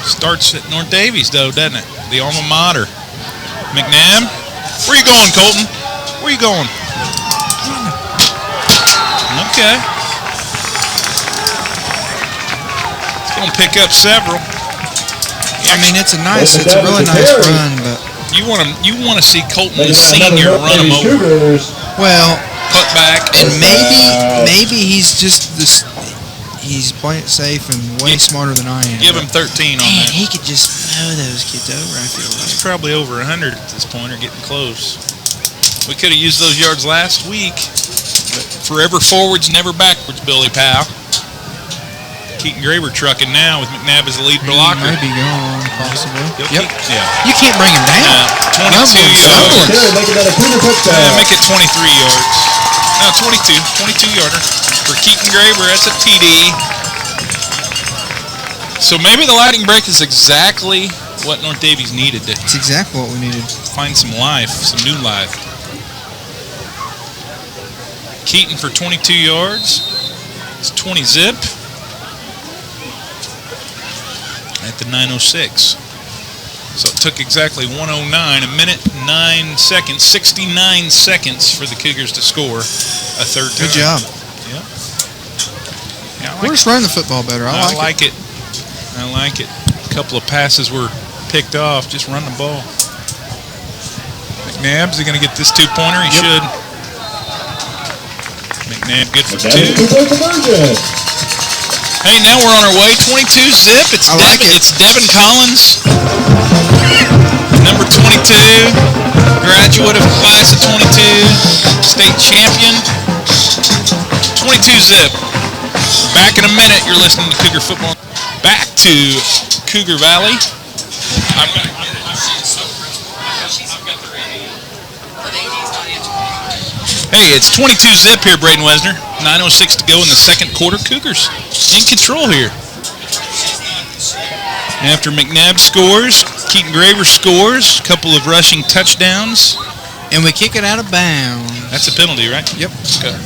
Starts at North Daviess, though, doesn't it? The alma mater. McNabb. Where you going, Colton? Where you going? Okay. It's going to pick up several. I mean, it's a really nice run, but you want to see Colton the senior run him over. Well, Put back, and maybe he's just this. He's playing it safe and way smarter than I am. Give him 13 on that. He could just mow those kids over. I feel like He's probably over 100 at this point, or getting close. We could have used those yards last week. But forever forwards, never backwards, Billy Powell. Keaton Graber trucking now with McNabb as the lead blocker. He may be gone, possibly. Yep. You can't bring him down. 22 yards. Okay, make it a Cougar touchdown. Make it 23 yards. No, 22. 22-yarder for Keaton Graber. That's a TD. So maybe the lightning break is exactly what North Daviess needed to It's exactly what we needed. find some life, some new life. Keaton for 22 yards. It's 20 zip at the 9:06. So it took exactly 1:09, a minute, 9 seconds, 69 seconds for the Cougars to score a third time. Good job. Yeah, I We're like just running the football better. I like it. I like it. A couple of passes were picked off. Just run the ball. McNabb's going to get this two-pointer. He should. McNabb good for That's a 2. two-point conversion. Hey, now we're on our way. 22 zip. It's I like it. It's Devin Collins, number 22, graduate of class of 22, state champion. 22 zip. Back in a minute. You're listening to Cougar Football. Back to Cougar Valley. I've got to get it. I've got the radio. Hey, it's 22 zip here, Braden Wesner. 9:06 to go in the second quarter. Cougars in control here. After McNabb scores, Keaton Graber scores, a couple of rushing touchdowns. And we kick it out of bounds. That's a penalty, right? Yep. Okay.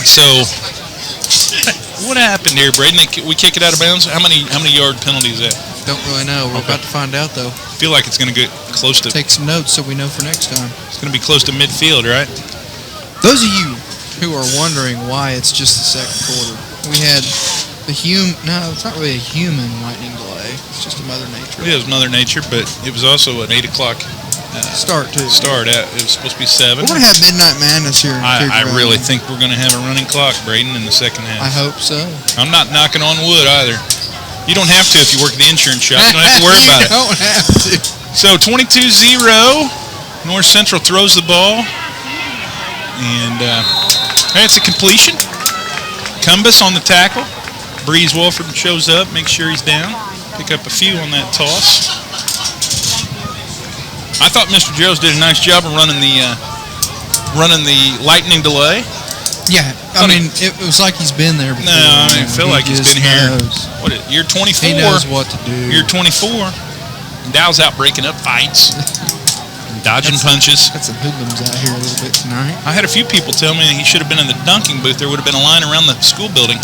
So, what happened here, Braden? We kick it out of bounds. How many yard penalty is that? Don't really know. We're Okay. about to find out, though. I feel like it's going to get close to. Take some notes so we know for next time. It's going to be close to midfield, right? Those of you who are wondering why it's just the second quarter, we had no, it's not really a human lightning delay. It's just a Mother Nature It was Mother Nature, but it was also an 8 o'clock start too. start. It was supposed to be 7. We're gonna have Midnight Madness here. In Cougar I Valley. really think we're going to have a running clock, Braden, in the second half. I hope so. I'm not knocking on wood either. You don't have to if you work at the insurance shop. You don't have to worry about You it. don't have to. So 22-0. North Central throws the ball. And it's a completion. Cumbus on the tackle. Breeze Wolford shows up, makes sure he's down. Pick up a few on that toss. I thought Mr. Jones did a nice job of running the lightning delay. Yeah, I mean, it was like he's been there before. No, I didn't feel like he's just been here. knows. What is it, year 24? He knows what to do. Year 24. And Dow's out breaking up fights. And dodging punches. Got some hoodlums out here a little bit tonight. I had a few people tell me he should have been in the dunking booth. There would have been a line around the school building.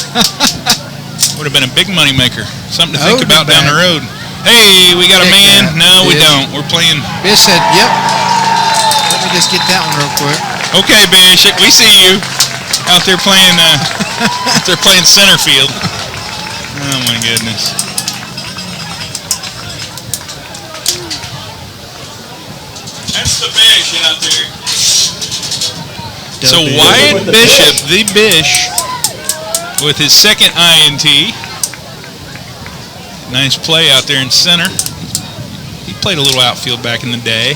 Would have been a big money maker. Something to think about down the road. Hey, we got a man. No, we don't. We're playing. Bish said, "Yep." Let me just get that one real quick. Okay, Bish, we see you out there playing. Out there playing center field. Oh my goodness. That's the Bish out there. So Wyatt Bishop, the Bish, with his second INT. Nice play out there in center. He played a little outfield back in the day.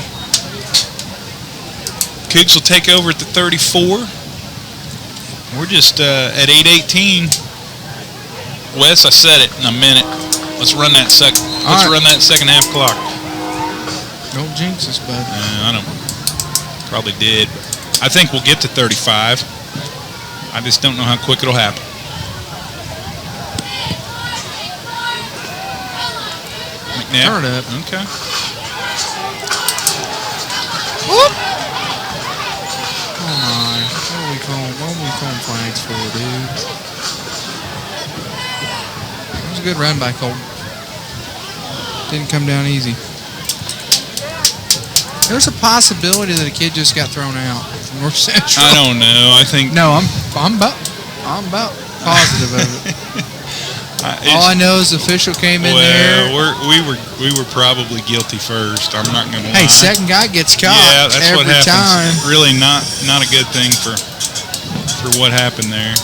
Cougs will take over at the 34. We're just at 8:18. Wes, I said it in a minute. Let's run that run that second half clock. Don't jinx us, bud. I don't. Probably did. I think we'll get to 35. I just don't know how quick it'll happen. McNabb. Turn it up. Okay. Whoop. Oh my! What are we calling flags for, dude? That was a good run by Cole. Didn't come down easy. There's a possibility that a kid just got thrown out from North Central. I don't know. I think. No, I'm about positive of it. All I know is the official came in there. We were probably guilty first. I'm not going to lie. Hey, second guy gets caught. Yeah, that's every what happens. time. Really not a good thing for what happened there.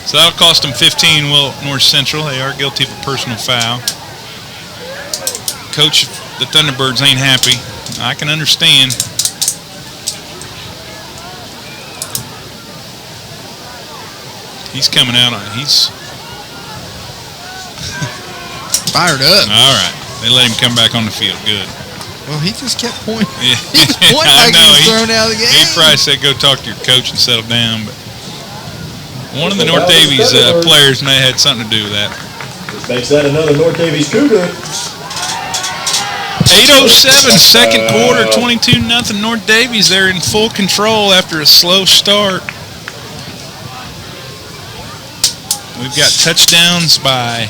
So that'll cost them 15, Will North Central. They are guilty of a personal foul. Coach, the Thunderbirds ain't happy. I can understand. He's coming out on it. He's fired up. all right. They let him come back on the field. Good. Well, he just kept pointing. Yeah. He just pointed I like he know. was thrown out of the game. He probably said, "Go talk to your coach and settle down." But one of the North Davies players may have had something to do with that. This makes that another North Davies Cougar. 8:07, second quarter, 22-0 North Davies. They're in full control after a slow start. We've got touchdowns by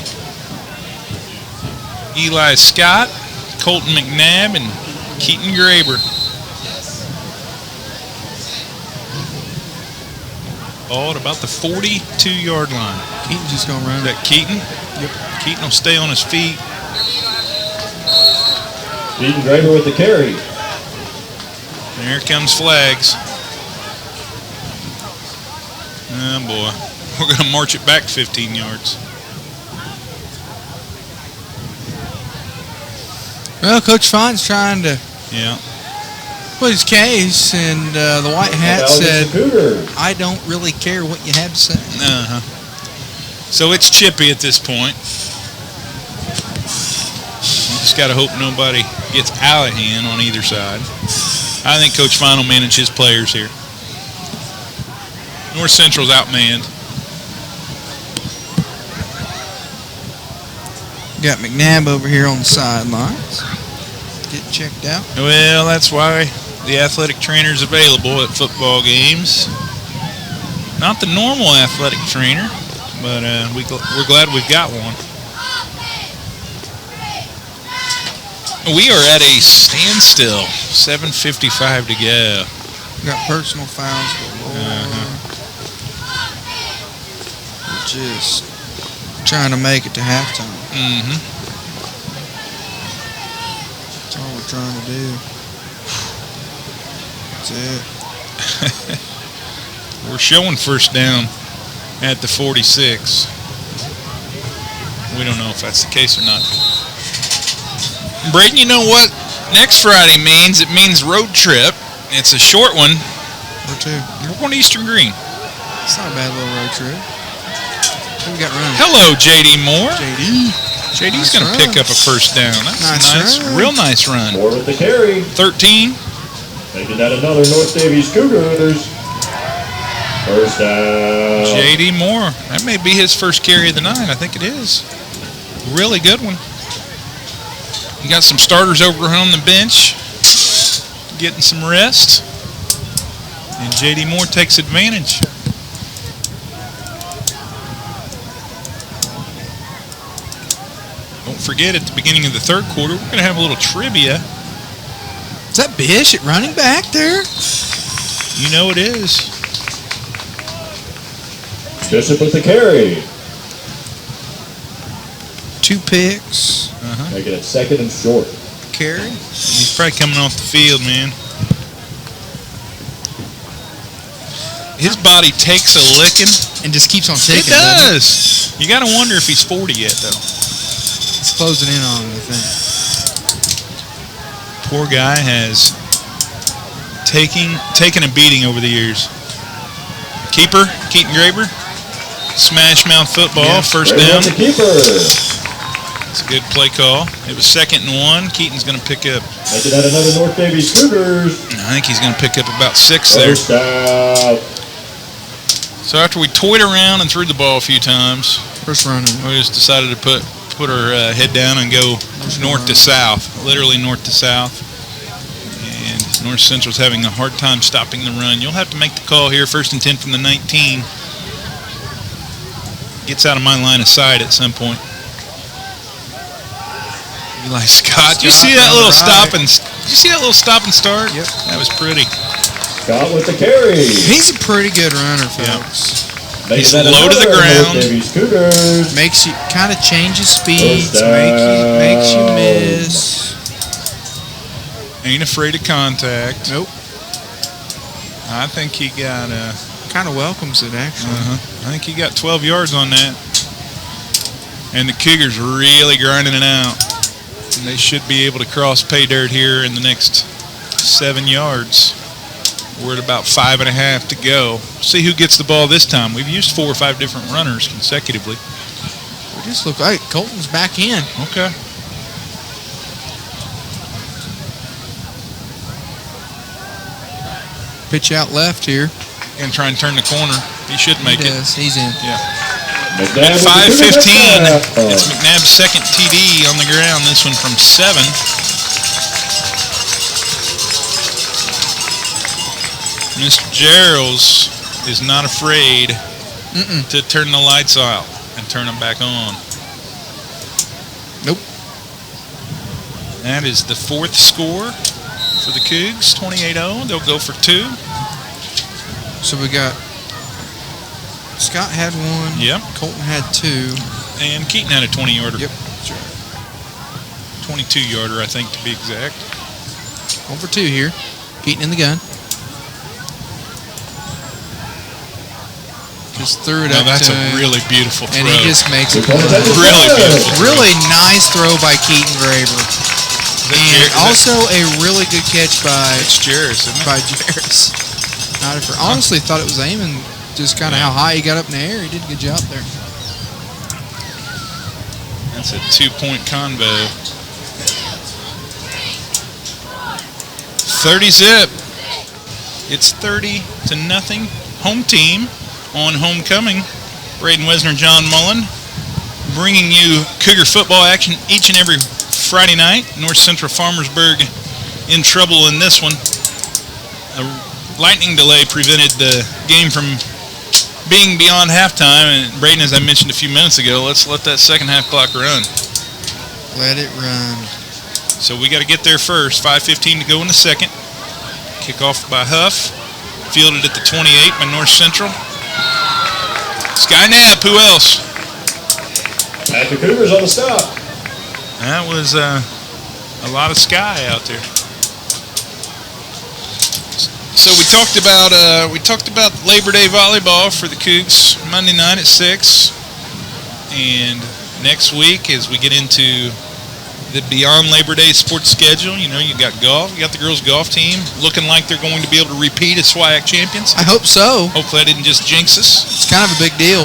Eli Scott, Colton McNabb, and Keaton Graber. All at about the 42-yard line. Keaton's just going to run. Is that Keaton? Yep. Keaton will stay on his feet. Keaton Graber with the carry. And here comes flags. Oh, boy. We're going to march it back 15 yards. Well, Coach Fine's trying to Yeah. put his case, and the white hat said, Cougars. I don't really care what you have to say. Uh-huh. So it's chippy at this point. You just got to hope nobody gets out of hand on either side. I think Coach Fine will manage his players here. North Central's outmanned. Got McNabb over here on the sidelines. Get checked out. Well, that's why the athletic trainer's available at football games. Not the normal athletic trainer, but we're glad we've got one. We are at a standstill. 7:55 to go. Got personal fouls galore. We're just trying to make it to halftime. Mm-hmm. That's all we're trying to do. That's it. We're showing first down at the 46. We don't know if that's the case or not. Braden, you know what next Friday means? It means road trip. It's a short one. Where to? We're going to Eastern Green. It's not a bad little road trip. Who we got running? Hello, J.D. Moore. JD. JD's Nice going to run. pick up a first down. That's Nice nice. run. Real nice run. Moore with the carry. 13. Making that another North Davies Cougars. First down. J.D. Moore. That may be his first carry of the night. I think it is. Really good one. You got some starters over on the bench getting some rest. And J.D. Moore takes advantage. Don't forget, at the beginning of the third quarter, we're going to have a little trivia. Is that Bish at running back there? You know it is. Bishop with the carry. 2 picks. Making it second and short. Carry. He's probably coming off the field, man. His body takes a licking. And just keeps on It ticking. doesn't does. You got to wonder if he's 40 yet, though. It's closing in on him, I think. Poor guy has taken a beating over the years. Keeper, Keaton Graber. Smash mouth football, Yeah. first Graber down. with the keeper. It's a good play call. It was 2nd and 1. Keaton's going to pick up. Making that another North Davies Cougars. I think he's going to pick up about 6 there. First down. So after we toyed around and threw the ball a few times, First running. we just decided to put our head down and go north to south, literally north to south. And North Central's having a hard time stopping the run. You'll have to make the call here. 1st and 10 from the 19. Gets out of my line of sight at some point. Eli Scott. Did you see that little stop and? Did you see that little stop and start? Yep. That was pretty. Scott with the carry. He's a pretty good runner, Yeah. folks. Making He's that low to the another ground. North Davies Cougars. Makes you kind of changes speeds. First down. Makes you miss. Ain't afraid of contact. Nope. I think he got kind of welcomes it, actually. I think he got 12 yards on that. And the Cougars really grinding it out. And they should be able to cross pay dirt here in the next 7 yards. We're at about 5.5 to go. See who gets the ball this time. We've used 4 or 5 different runners consecutively. We just look like Colton's back in. Okay. Pitch out left here. Gonna try and turn the corner. He should make it. He's in. Yeah. McNabb At with the 5:15, touchdown. it's McNabb's second TD on the ground. This one from 7. Mr. Gerald's is not afraid to turn the lights out and turn them back on. Nope. That is the 4th score for the Cougs, 28-0. They'll go for 2. So we got Scott had 1. Yep. Colton had 2. And Keaton had a 20-yarder. Yep. That's right. 22-yarder, I think, to be exact. 1 for 2 here. Keaton in the gun. Just threw it Now up that's to a him, really beautiful throw. and he just makes it. Really beautiful. Really nice throw by Keaton Graber. And also a really good catch by It's Jarris, isn't it? Jarris. Honestly, thought it was aiming just kind of how high he got up in the air. He did a good job there. That's a 2-point convo. 30-zip. It's 30-0. Home team on homecoming. Braden Wesner, John Mullen, bringing you Cougar football action each and every Friday night. North Central Farmersburg in trouble in this one. A lightning delay prevented the game from being beyond halftime. And Braden, as I mentioned a few minutes ago, let's let that second half clock run. Let it run. So we got to get there first. 5:15 to go in the second. Kickoff by Huff. Fielded at the 28 by North Central. Sky Knapp, who else? At the Cougars on the stop. That was a lot of sky out there. So we talked about Labor Day volleyball for the Cougs Monday night at 6, and next week as we get into the beyond Labor Day sports schedule, you got golf, you got the girls golf team looking like they're going to be able to repeat as SWIAC champions. I hope so. Hopefully I didn't just jinx us. It's kind of a big deal.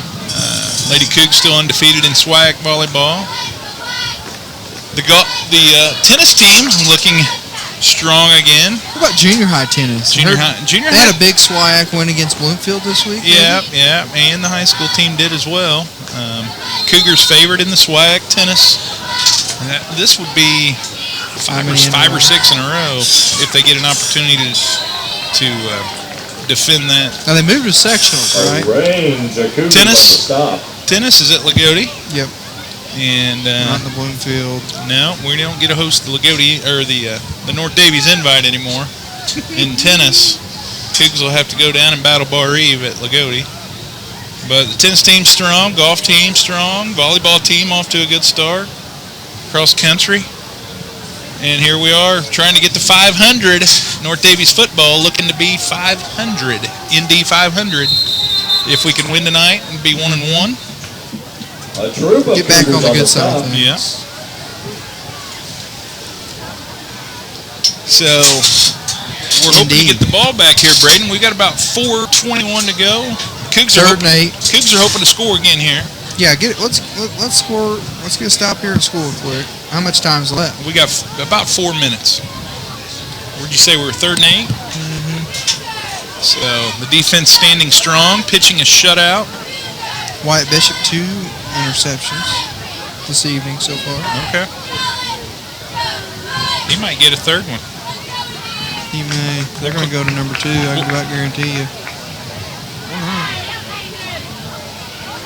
Lady Cougs still undefeated in SWIAC volleyball. The tennis team looking strong again. What about junior high tennis? Junior They high. had a big SWIAC win against Bloomfield this week. Yeah, and the high school team did as well. Cougars favored in the SWIAC tennis. This would be five or 6 in a row if they get an opportunity to defend that. Now they moved to sectionals, right? Range of Cougars Tennis? on the stop. Tennis is at Lagodi. Yep. And Not in the Bloomfield. no, we don't get to host the Lagodi or the North Daviess Invite anymore. In tennis, Cougs will have to go down and battle Bar Eve at Lagodi. But the tennis team's strong, golf team strong, volleyball team off to a good start. Cross country. And here we are trying to get to 500. North Daviess football looking to be 500. ND 500. If we can win tonight and be 1-1. A troop of Get back Cougars on the good side stop. of things. Yeah. So we're hoping to get the ball back here, Braden. We've got about 4:21 to go. Cougs are Third and 8. Cougs are hoping to score again here. Yeah, let's score. Let's get a stop here and score quick. How much time's left? We got about 4 minutes. Where'd you say we were 3rd and 8? Mm-hmm. So the defense standing strong, pitching a shutout. Wyatt Bishop 2 interceptions this evening so far. Okay. He might get a 3rd one. He may. They're going to go to number 2. I can about guarantee you.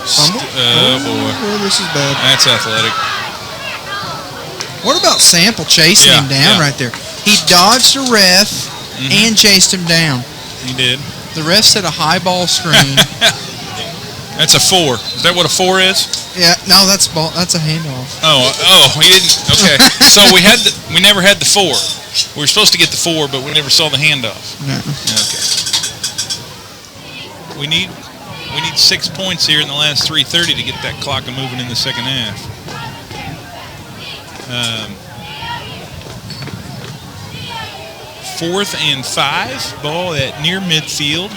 Fumble? Oh boy, Oh, this is bad. that's athletic. What about Sample chasing him down right there? He dodged the ref and chased him down. He did. The ref set a high ball screen. That's a 4. Is that what a 4 is? Yeah, no, that's a handoff. Oh, he didn't. Okay, so we never had the 4. We were supposed to get the 4, but we never saw the handoff. No. Okay. We need 6 points here in the last 3:30 to get that clock moving in the second half. 4th and 5, ball at near midfield.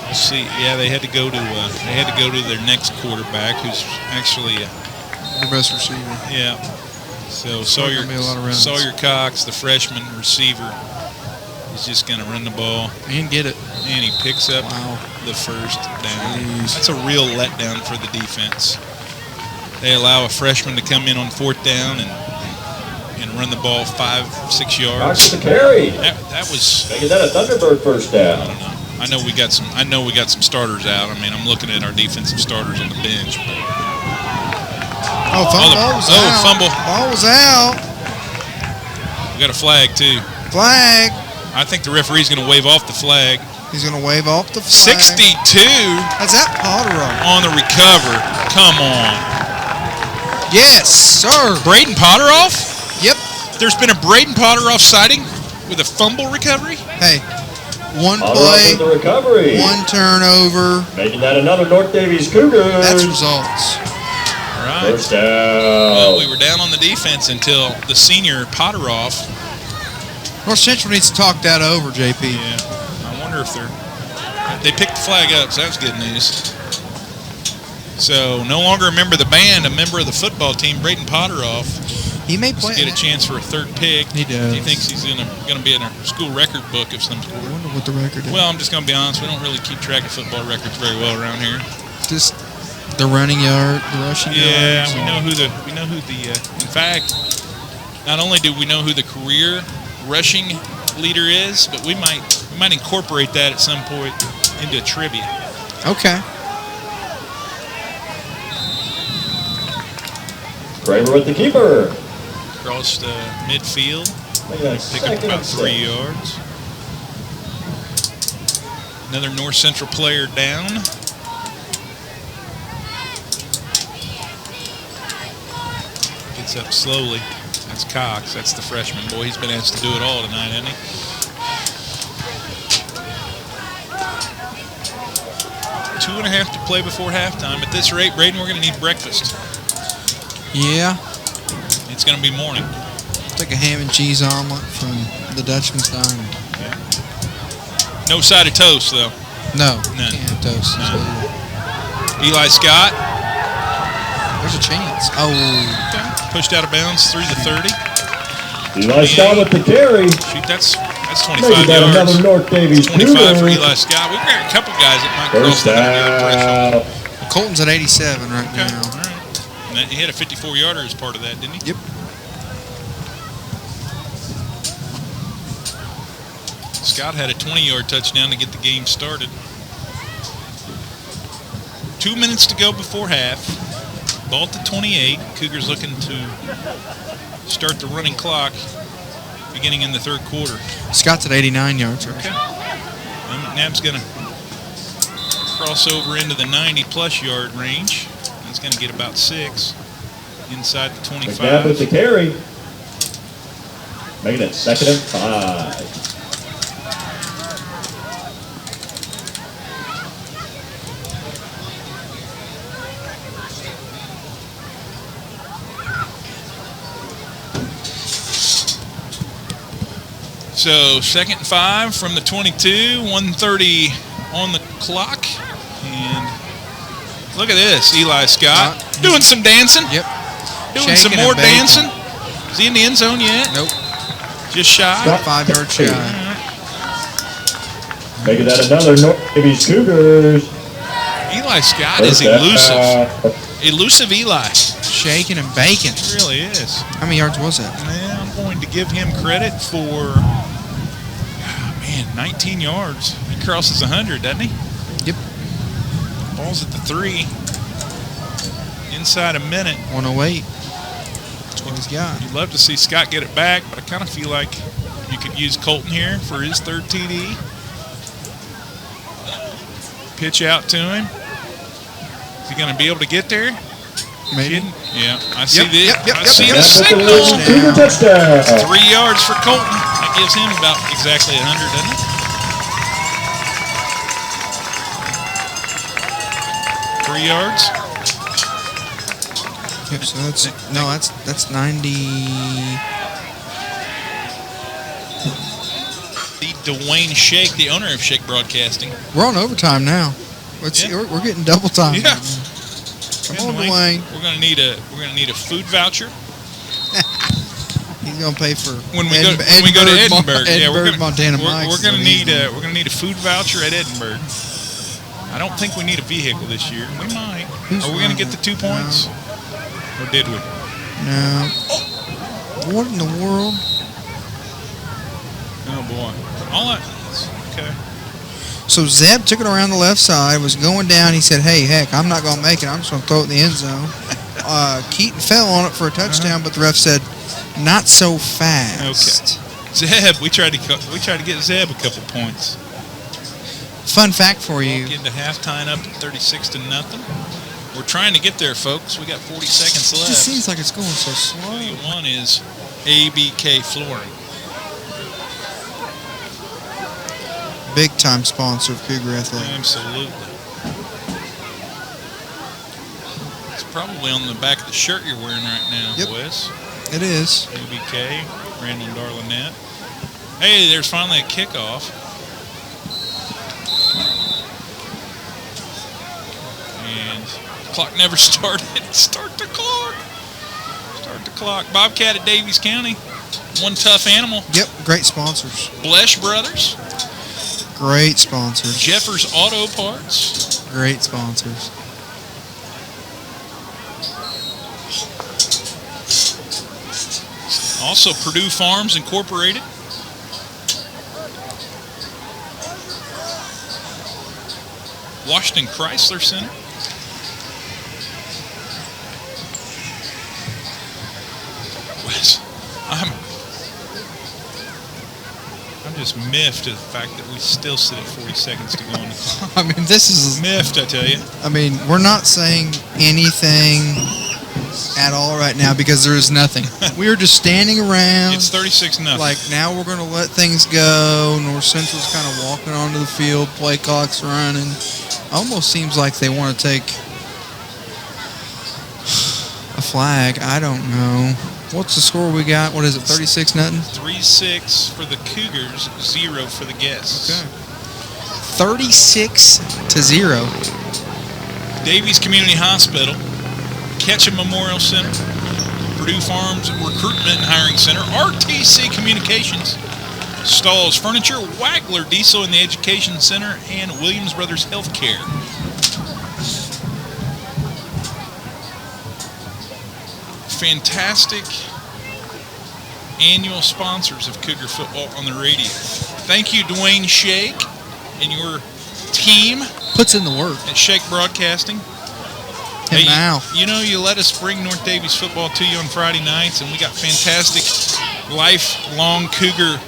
Let's see. Yeah, they had to go to their next quarterback, who's actually The best receiver. yeah. So gonna be a lot of runs. Sawyer Cox, the freshman receiver, is just going to run the ball, And get it. and he picks up Wow. the first down. Jeez. That's a real letdown for the defense. They allow a freshman to come in on 4th down and run the ball 5-6 Cox yards. with the carry. That was. Making that a Thunderbird first down. I know we got some starters out. I mean, I'm looking at our defensive starters on the bench. Oh, ball was out. Fumble. Ball was out. We got a flag too. Flag. I think the referee's going to wave off the flag. He's going to wave off the flag. 62 That's that Potteroff. on the recover. Come on. Yes, sir. Braden Potteroff? Yep. There's been a Braden Potteroff sighting with a fumble recovery? Hey, one Potteroff play, with the recovery. one turnover. Making that another North Daviess Cougars. That's results. All right. First down. Well, we were down on the defense until the senior Potteroff. North Central needs to talk that over, JP. Yeah. I wonder if they picked the flag up, so that's good news. So no longer a member of the band, a member of the football team, Braden Potteroff. He may play. Get a chance for a 3rd pick. He does. He thinks he's going to be in a school record book of some sort. I wonder what the record is. Well, I'm just going to be honest. We don't really keep track of football records very well around here. Just the running yard, the rushing Yeah, yards. we know who the. In fact, not only do we know who the career rushing leader is, but we might incorporate that at some point into trivia. Okay. Kramer with the keeper. Across the midfield, Making that pick up second about and 3 6. yards. Another North Central player down. Gets up slowly. That's Cox. That's the freshman. Boy, he's been asked to do it all tonight, hasn't he? Two and a half to play before halftime. At this rate, Braden, we're going to need breakfast. Yeah. It's going to be morning. Take a ham and cheese omelet from the Dutchman's Diner. No side of toast, though. No. None. Can't have toast. None. Eli Scott. There's a chance. Oh. Pushed out of bounds through the 30. Eli Scott with the carry. Shoot, that's 25 Making that yards. another North Daviess 25 for Cougars. Eli Scott. We've got a couple guys that might cross First the 100-yard threshold. down. Colton's at 87 right Okay, now. all right. And he had a 54-yarder as part of that, didn't he? Yep. Scott had a 20-yard touchdown to get the game started. 2 minutes to go before half. Ball at the 28. Cougars looking to start the running clock beginning in the 3rd quarter. Scott's at 89 yards. Right? Okay. And McNabb's going to cross over into the 90-plus yard range. He's going to get about 6 inside the 25. McNabb with the carry. Making it 2nd and 5. So 2nd and 5 from the 22, 1:30 on the clock. And look at this, Eli Scott doing some dancing. Yep. Doing Shaking some and more baking. dancing. Is he in the end zone yet? Nope. Just shy. Scott. 5 yards shy. Making that another North Daviess Cougars. Eli Scott is First elusive. down. Elusive Eli. Shaking and baking. He really is. How many yards was that? Man, I'm going to give him credit for, 19 yards. He crosses 100, doesn't he? Yep. Ball's at the 3. Inside a minute. 108. That's what he's got. You'd love to see Scott get it back, but I kind of feel like you could use Colton here for his 3rd TD. Pitch out to him. Is he going to be able to get there? Maybe. Yeah, I see Yep, the yep, yep, I yep, see yep. the That's signal. the Cougar touchdown. 3 yards for Colton. That gives him about exactly 100, doesn't it? 3 yards. Yep, so that's 90. The Dwayne Shake, the owner of Shake Broadcasting. We're on overtime now. We're getting double time. Yeah. Come on, Dwayne. We're gonna need a food voucher. He's gonna pay for When we go to Edinburgh. Montana. We're gonna need a food voucher at Edinburgh. I don't think we need a vehicle this year. We might. Are we gonna get the 2 points? Or did we? No. What in the world? Oh boy. Okay. So Zeb took it around the left side, was going down. He said, "Hey, heck, I'm not gonna make it. I'm just gonna throw it in the end zone." Keaton fell on it for a touchdown, but the ref said, "Not so fast." Okay. Zeb, we tried to get Zeb a couple points. Fun fact for you. Walk into halftime up at 36-0. We're trying to get there, folks. We got 40 seconds left. It just seems like it's going so slow. One is ABK Flooring. Big time sponsor of Cougar Athletics. Absolutely. It's probably on the back of the shirt you're wearing right now, Yep. Wes. It is. ABK, Randall and Darlanette. Hey, there's finally a kickoff. And the clock never started. Start the clock. Start the clock. Bobcat at Daviess County. One tough animal. Yep, great sponsors. Blesh Brothers. Great sponsors. Jeffers Auto Parts. Great sponsors. Also Purdue Farms Incorporated. Washington Chrysler Center. Wes, I'm just miffed at the fact that we still sit at 40 seconds to go on the clock. I mean, this is Miffed, I tell you. I mean, we're not saying anything at all right now because there is nothing. We are just standing around. It's 36-0. Like, now we're going to let things go. North Central's kind of walking onto the field. Play clock's running. Almost seems like they want to take a flag. I don't know. What's the score we got? What is it, 36-0? 3-6 for the Cougars, 0 for the Guests. Okay. 36-0. Daviess Community Hospital, Ketchum Memorial Center, Purdue Farms Recruitment and Hiring Center, RTC Communications, Stalls Furniture, Wagler Diesel in the Education Center, and Williams Brothers Healthcare. Fantastic annual sponsors of Cougar football on the radio. Thank you, Dwayne Shake, and your team Puts in the work. at Shake Broadcasting. And now. You know, you let us bring North Daviess football to you on Friday nights, and we got fantastic lifelong Cougar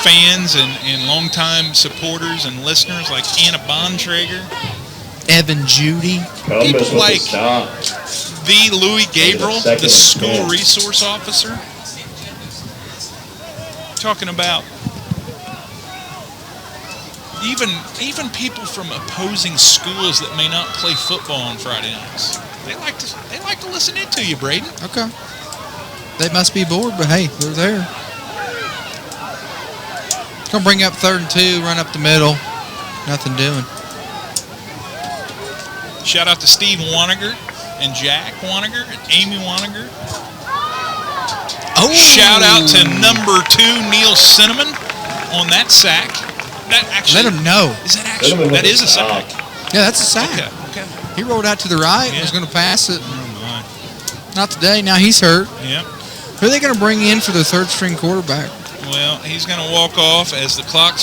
fans and longtime supporters and listeners like Anna Bontrager, Evan Judy. people like the Louis Gabriel, Second the school and 10. resource officer, talking about even people from opposing schools that may not play football on Friday nights. They like to listen in to you, Braden. Okay. They must be bored, but hey, they're there. Gonna bring up 3rd and 2, run up the middle. Nothing doing. Shout out to Steve Wanniger and Jack Wanniger and Amy Wanniger. Oh! Shout out to number 2 Neil Cinnamon on that sack. That actually, Let him know. Is that actually? That is a sack. Yeah, that's a sack. Okay. He rolled out to the right. Yeah. Was going to pass it. Oh my. Not today. Now he's hurt. Yep. Who are they going to bring in for their 3rd-string quarterback? Well, he's going to walk off as the clock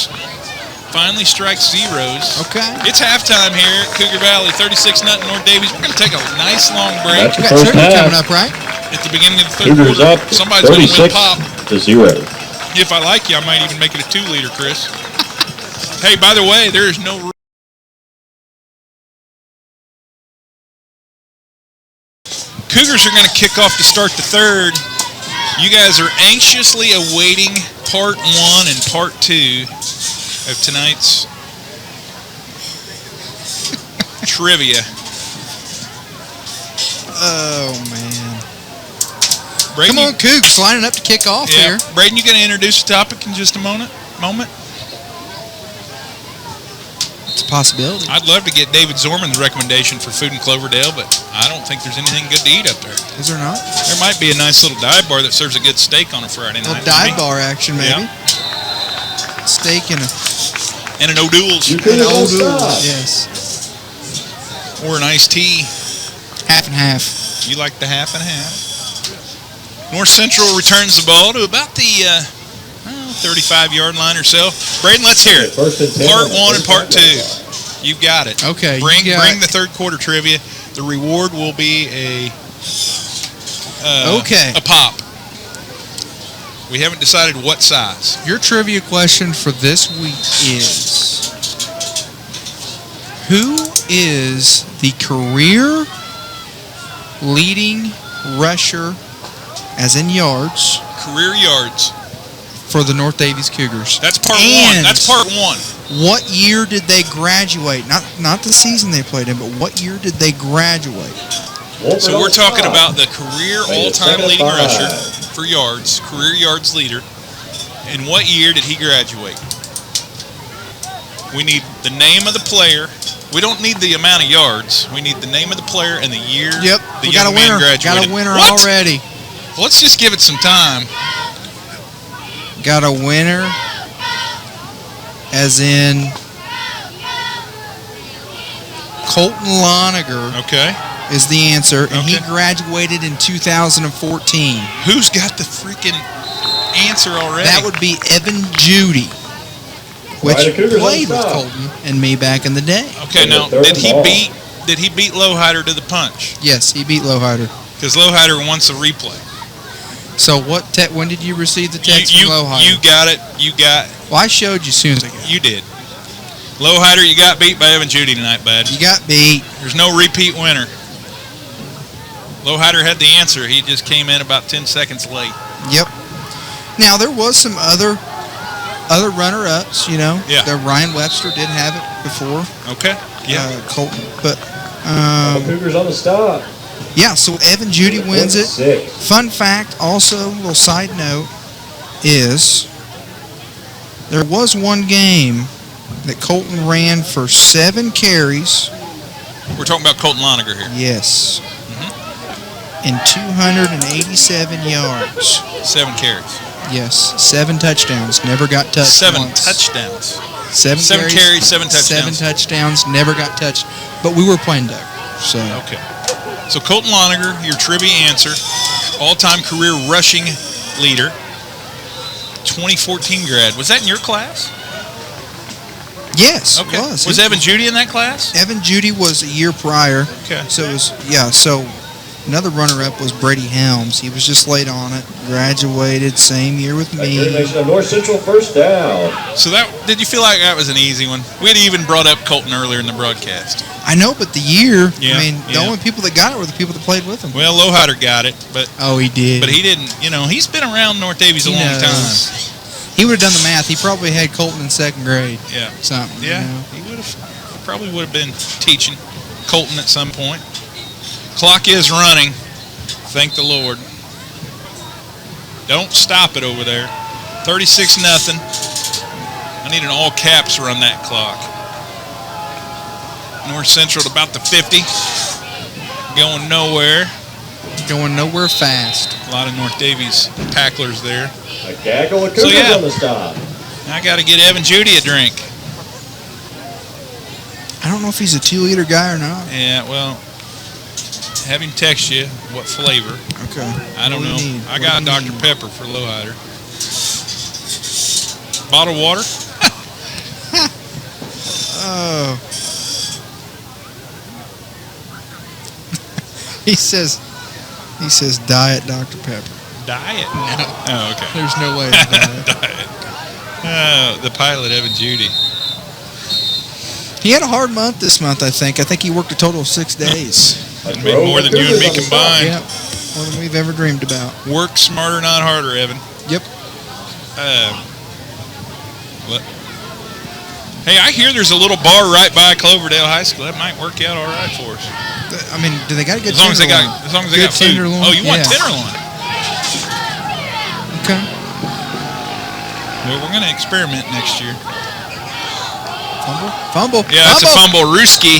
finally strikes zeros. Okay. It's halftime here at Cougar Valley, 36-0 North Daviess. We're going to take a nice long break. That's We the got first Turkey half. coming up, right? At the beginning of the 3rd Cougars quarter. up Somebody's going to win 36 pop. to 0. If I like you, I might even make it a 2-liter, Chris. Hey, by the way, there is no Cougars are going to kick off to start the 3rd. You guys are anxiously awaiting part 1 and part 2 of tonight's trivia. Oh, man. Braden, Come on, Cougs, lining up to kick off here. Braden, you going to introduce the topic in just a moment? It's a possibility. I'd love to get David Zorman's recommendation for food in Cloverdale, but I don't think there's anything good to eat up there. Is there not? There might be a nice little dive bar that serves a good steak on a Friday night. A dive bar action, maybe. Yeah. Steak and an O'Doul's. an old yes. Or an iced tea. Half and half. You like the half and half. North Central returns the ball to about the 35-yard line or so. Braden, let's hear it. Part 1 and part 2. You've got it. Okay. Bring the third quarter trivia. The reward will be a pop. We haven't decided what size. Your trivia question for this week is, who is the career leading rusher, as in yards, Career yards. for the North Daviess Cougars? That's part 1. That's part 1. What year did they graduate? Not the season they played in, but what year did they graduate? So we're talking about the career all-time leading rusher for yards, career yards leader. And what year did he graduate? We need the name of the player. We don't need the amount of yards. We need the name of the player and the year Yep, the we got young a man winner. graduated. Got a winner What? already. Let's just give it some time. Got a winner, as in Colton Loniger Okay. is the answer, and he Okay. graduated in 2014. Who's got the freaking answer already? That would be Evan Judy, which Right, the Cougars played on with top. Colton and me back in the day. Okay, In the now third did he ball. beat Lowhider to the punch? Yes, he beat Lowhider. Because Lowhider wants a replay. So when did you receive the text You from Lowhider? you got it. Well, I showed you as soon as I got it. You did. Lowhider, you got beat by Evan Judy tonight, bud. You got beat. There's no repeat winner. Lowhider had the answer. He just came in about 10 seconds late. Yep. Now, there was some other runner-ups, you know. Yeah. Ryan Webster did have it before. Okay. Yeah. Colton. But, The Cougars on the stop. yeah, so Evan Judy wins it. 6. Fun fact, also, a little side note, is there was one game that Colton ran for 7 carries. We're talking about Colton Loniger here. Yes. And 287 yards. 7 carries. Yes. 7 touchdowns. Never got touched 7 once. touchdowns. 7 carries, 7 touchdowns. 7 touchdowns. Never got touched. But we were playing Doug. So Okay. So Colton Loniger, your trivia answer, all-time career rushing leader, 2014 grad. Was that in your class? yes, Okay. it was. Was Evan Judy in that class? Evan Judy was a year prior. Okay. So it was, so another runner-up was Brady Helms. He was just late on it. Graduated same year with me. Nation of North Central first down. So did you feel like that was an easy one? We had even brought up Colton earlier in the broadcast. I know, but the year, Yeah, I mean, the yeah. only people that got it were the people that played with him. Well, Lowhider got it, but He did. he didn't. He's been around North Daviess a He long knows. time. He would have done the math. He probably had Colton in 2nd grade. Yeah. Something. Yeah, You know? he probably would have been teaching Colton at some point. Clock is running. Thank the Lord. Don't stop it over there. 36-0. I need an all caps run that clock. North Central at about the 50. Going nowhere. Going nowhere fast. A lot of North Daviess tacklers there. A gaggle of Cougars yeah. on the stop. I got to get Evan Judy a drink. I don't know if he's a 2-liter guy or not. Yeah, well, have him text you what flavor. Okay. I don't know. What do you need? I What got do you Dr. need? Pepper for Lowhider. Bottled water? Oh. He says diet Dr. Pepper. Diet? No. Oh, okay. There's no way to diet. Diet. Oh, the pilot, Evan Judy. He had a hard month this month, I think. I think he worked a total of 6 days. That'd be more than you and me combined. Yeah. More than we've ever dreamed about. Work smarter, not harder, Evan. Yep. What? Hey, I hear there's a little bar right by Cloverdale High School. That might work out all right for us. I mean, do they got a good As long as they tenderloin? got food. Tenderloin? Oh, you want Yeah. tenderloin? Okay. Well, we're gonna experiment next year. Fumble. Yeah, that's a fumble. Ruski.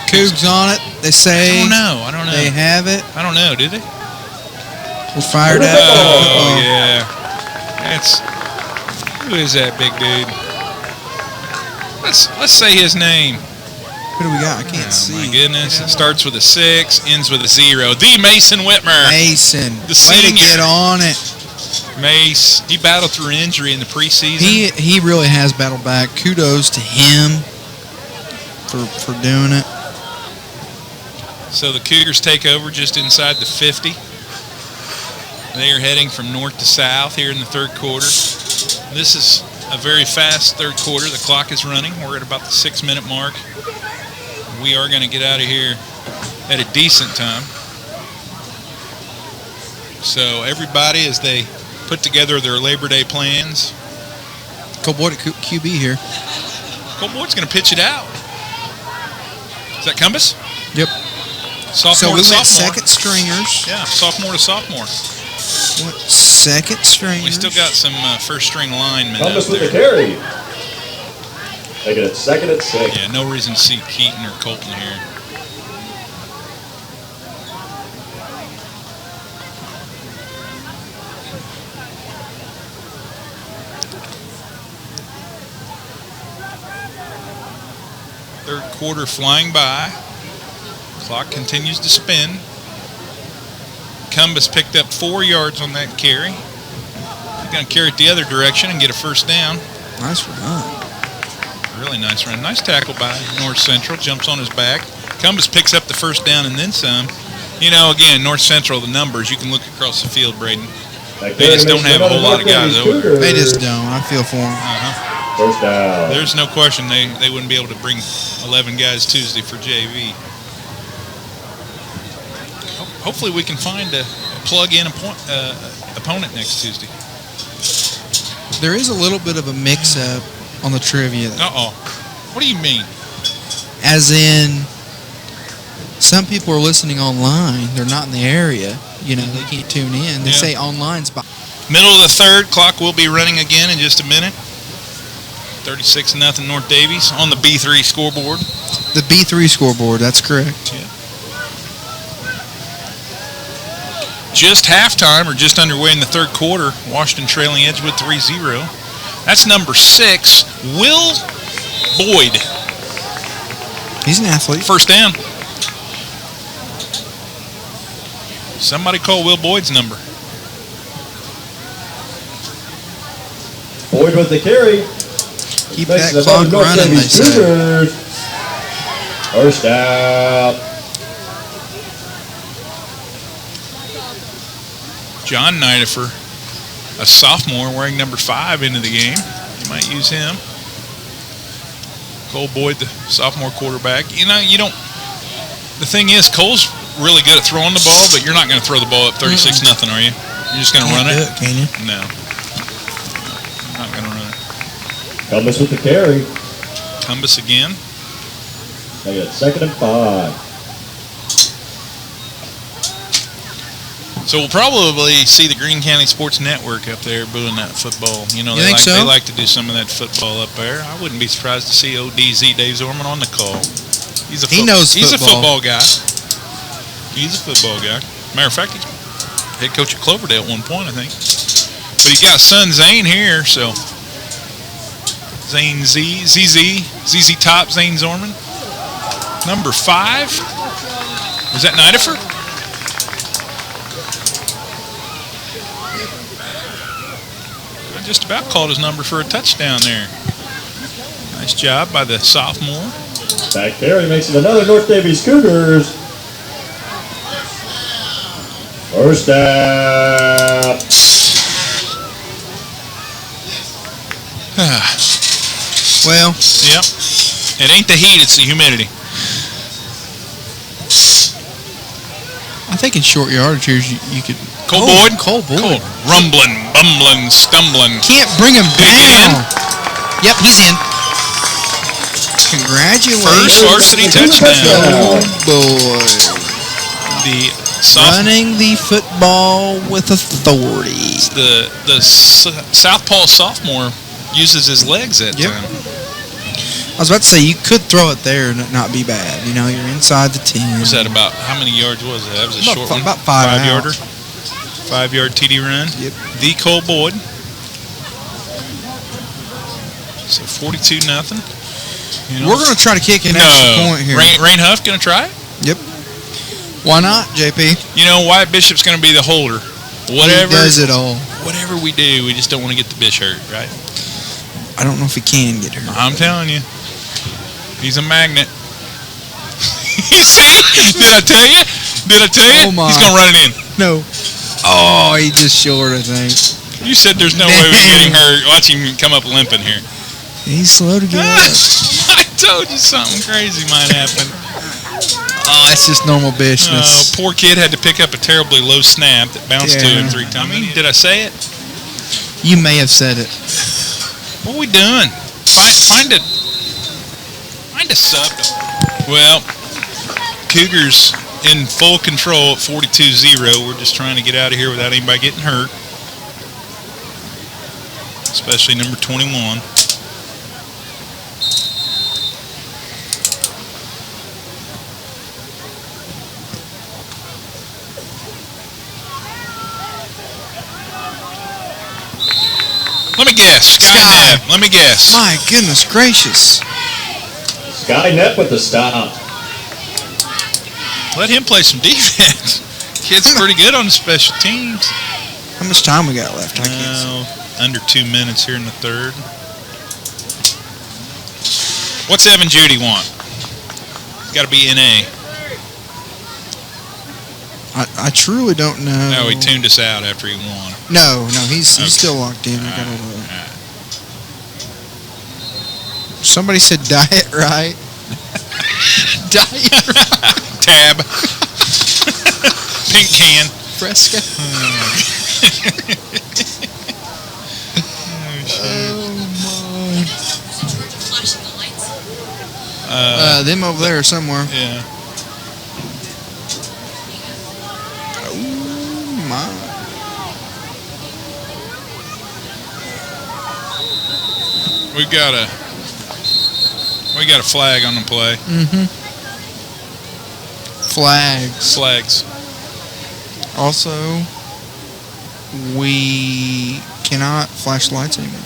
Cougs on it. They say. I don't know. They have it. I don't know. Do they? We're fired up. Oh yeah. Who is that big dude? Let's say his name. Who do we got? I can't see. Oh my goodness! It starts with a 6, ends with a 0. The Mason Whitmer. Mason. The Way to senior. get on it. Mace. He battled through injury in the preseason. He really has battled back. Kudos to him for doing it. So the Cougars take over just inside the 50. They are heading from north to south here in the third quarter. This is a very fast third quarter. The clock is running. We're at about the 6-minute mark. We are going to get out of here at a decent time. So everybody, as they put together their Labor Day plans. Cole Boyd at QB here. Cole Boyd's going to pitch it out. Is that Cumbus? Yep. Sophomore So we to went sophomore. second stringers. Yeah, sophomore to sophomore. Went second stringers. We still got some first-string linemen out Thomas with the there. carry. Taking it second and 6. Yeah, no reason to see Keaton or Colton here. Third quarter flying by. Clock continues to spin. Cumbus picked up 4 yards on that carry. He's going to carry it the other direction and get a first down. Nice run. Really nice run. Nice tackle by North Central. Jumps on his back. Cumbus picks up the first down and then some. You know, again, North Central, the numbers, you can look across the field, Braden. They just don't have a whole lot of guys over there. They just don't. I feel for them. First down. There's no question they wouldn't be able to bring 11 guys Tuesday for JV. Hopefully we can find a plug-in opponent next Tuesday. There is a little bit of a mix-up on the trivia. Uh-oh. What do you mean? As in, some people are listening online. They're not in the area. You know, they can't tune in. They say online's by. Middle of the third. Clock will be running again in just a minute. 36-0 North Daviess on the B3 scoreboard. The B3 scoreboard, that's correct. Yeah. Just halftime, or just underway in the third quarter. Washington trailing Edgewood 3-0. That's number 6, Will Boyd. He's an athlete. First down. Somebody call Will Boyd's number. Boyd with the carry. Keep that clock running, they say. Cougars. First down. John Nidifer, a sophomore wearing number 5 into the game. You might use him. Cole Boyd, the sophomore quarterback. You know, the thing is, Cole's really good at throwing the ball, but you're not going to throw the ball up 36-0, are you? You're just going to run it? Can you? No. Not going to run it. Cumbus with the carry. Cumbus again. Taking it second and 5. So we'll probably see the Greene County Sports Network up there booing that football. You know, You think so? They like to do some of that football up there. I wouldn't be surprised to see ODZ Dave Zorman on the call. He's a football guy. He's a football guy. Matter of fact, he's head coach at Cloverdale at one point, I think. But he's got son Zane here, so Zane ZZ Top, Zane Zorman. Number 5. Was that Nidifer? I just about called his number for a touchdown there. Nice job by the sophomore. Back carry makes it another North Daviess Cougars. First down. Well, Yep. It ain't the heat, it's the humidity. I think in short yardage here, you could. Cole Boyd? Cole Boyd. Rumbling, bumbling, stumbling. Can't bring him Is he down. Yep, he's in. Congratulations. First varsity touchdown. Oh, boy. The Running the football with authority. the Southpaw sophomore uses his legs that Yep. time. I was about to say, you could throw it there and it not be bad. You know, you're inside the 10. Was that about, how many yards was that? That was a About short fi- one. about 5 yarder. out. 5-yard TD run. Yep. The Cole Boyd. So 42-0. You know? We're going to try to kick an extra point here. Rain Huff going to try it? Yep. Why not, JP? You know, Wyatt Bishop's going to be the holder. Whatever. He does it all. Whatever we do, we just don't want to get the Bish hurt, right? I don't know if he can get hurt. I'm telling you. He's a magnet. You see? Did I tell you? Oh, my. He's going to run it in. No. Oh, he just short, I think. You said there's no way we're getting hurt. Watch him come up limping here. He's slow to get up. I told you something crazy might happen. Oh, that's just normal bishness. Poor kid had to pick up a terribly low snap that bounced to him 3 times. Did I say it? You may have said it. What are we doing? Find a sub. Well, Cougars in full control at 42-0. We're just trying to get out of here without anybody getting hurt. Especially number 21. Let me guess. Sky. Let me guess. My goodness gracious. Skynet with the stop. Let him play some defense. Kid's pretty good on the special teams. How much time we got left? I can't see. Under 2 minutes here in the third. What's Evan Judy want? Got to be NA. I truly don't know. No, he tuned us out after he won. No, he's Okay. still locked in. I gotta look. Alright. Somebody said diet right. Diet right. Tab. Pink can. Fresca. Flashing the lights. Them over there somewhere. Yeah. Oh my. We got a flag on the play. Mm-hmm. Flags. Flags. Also, we cannot flash lights anymore.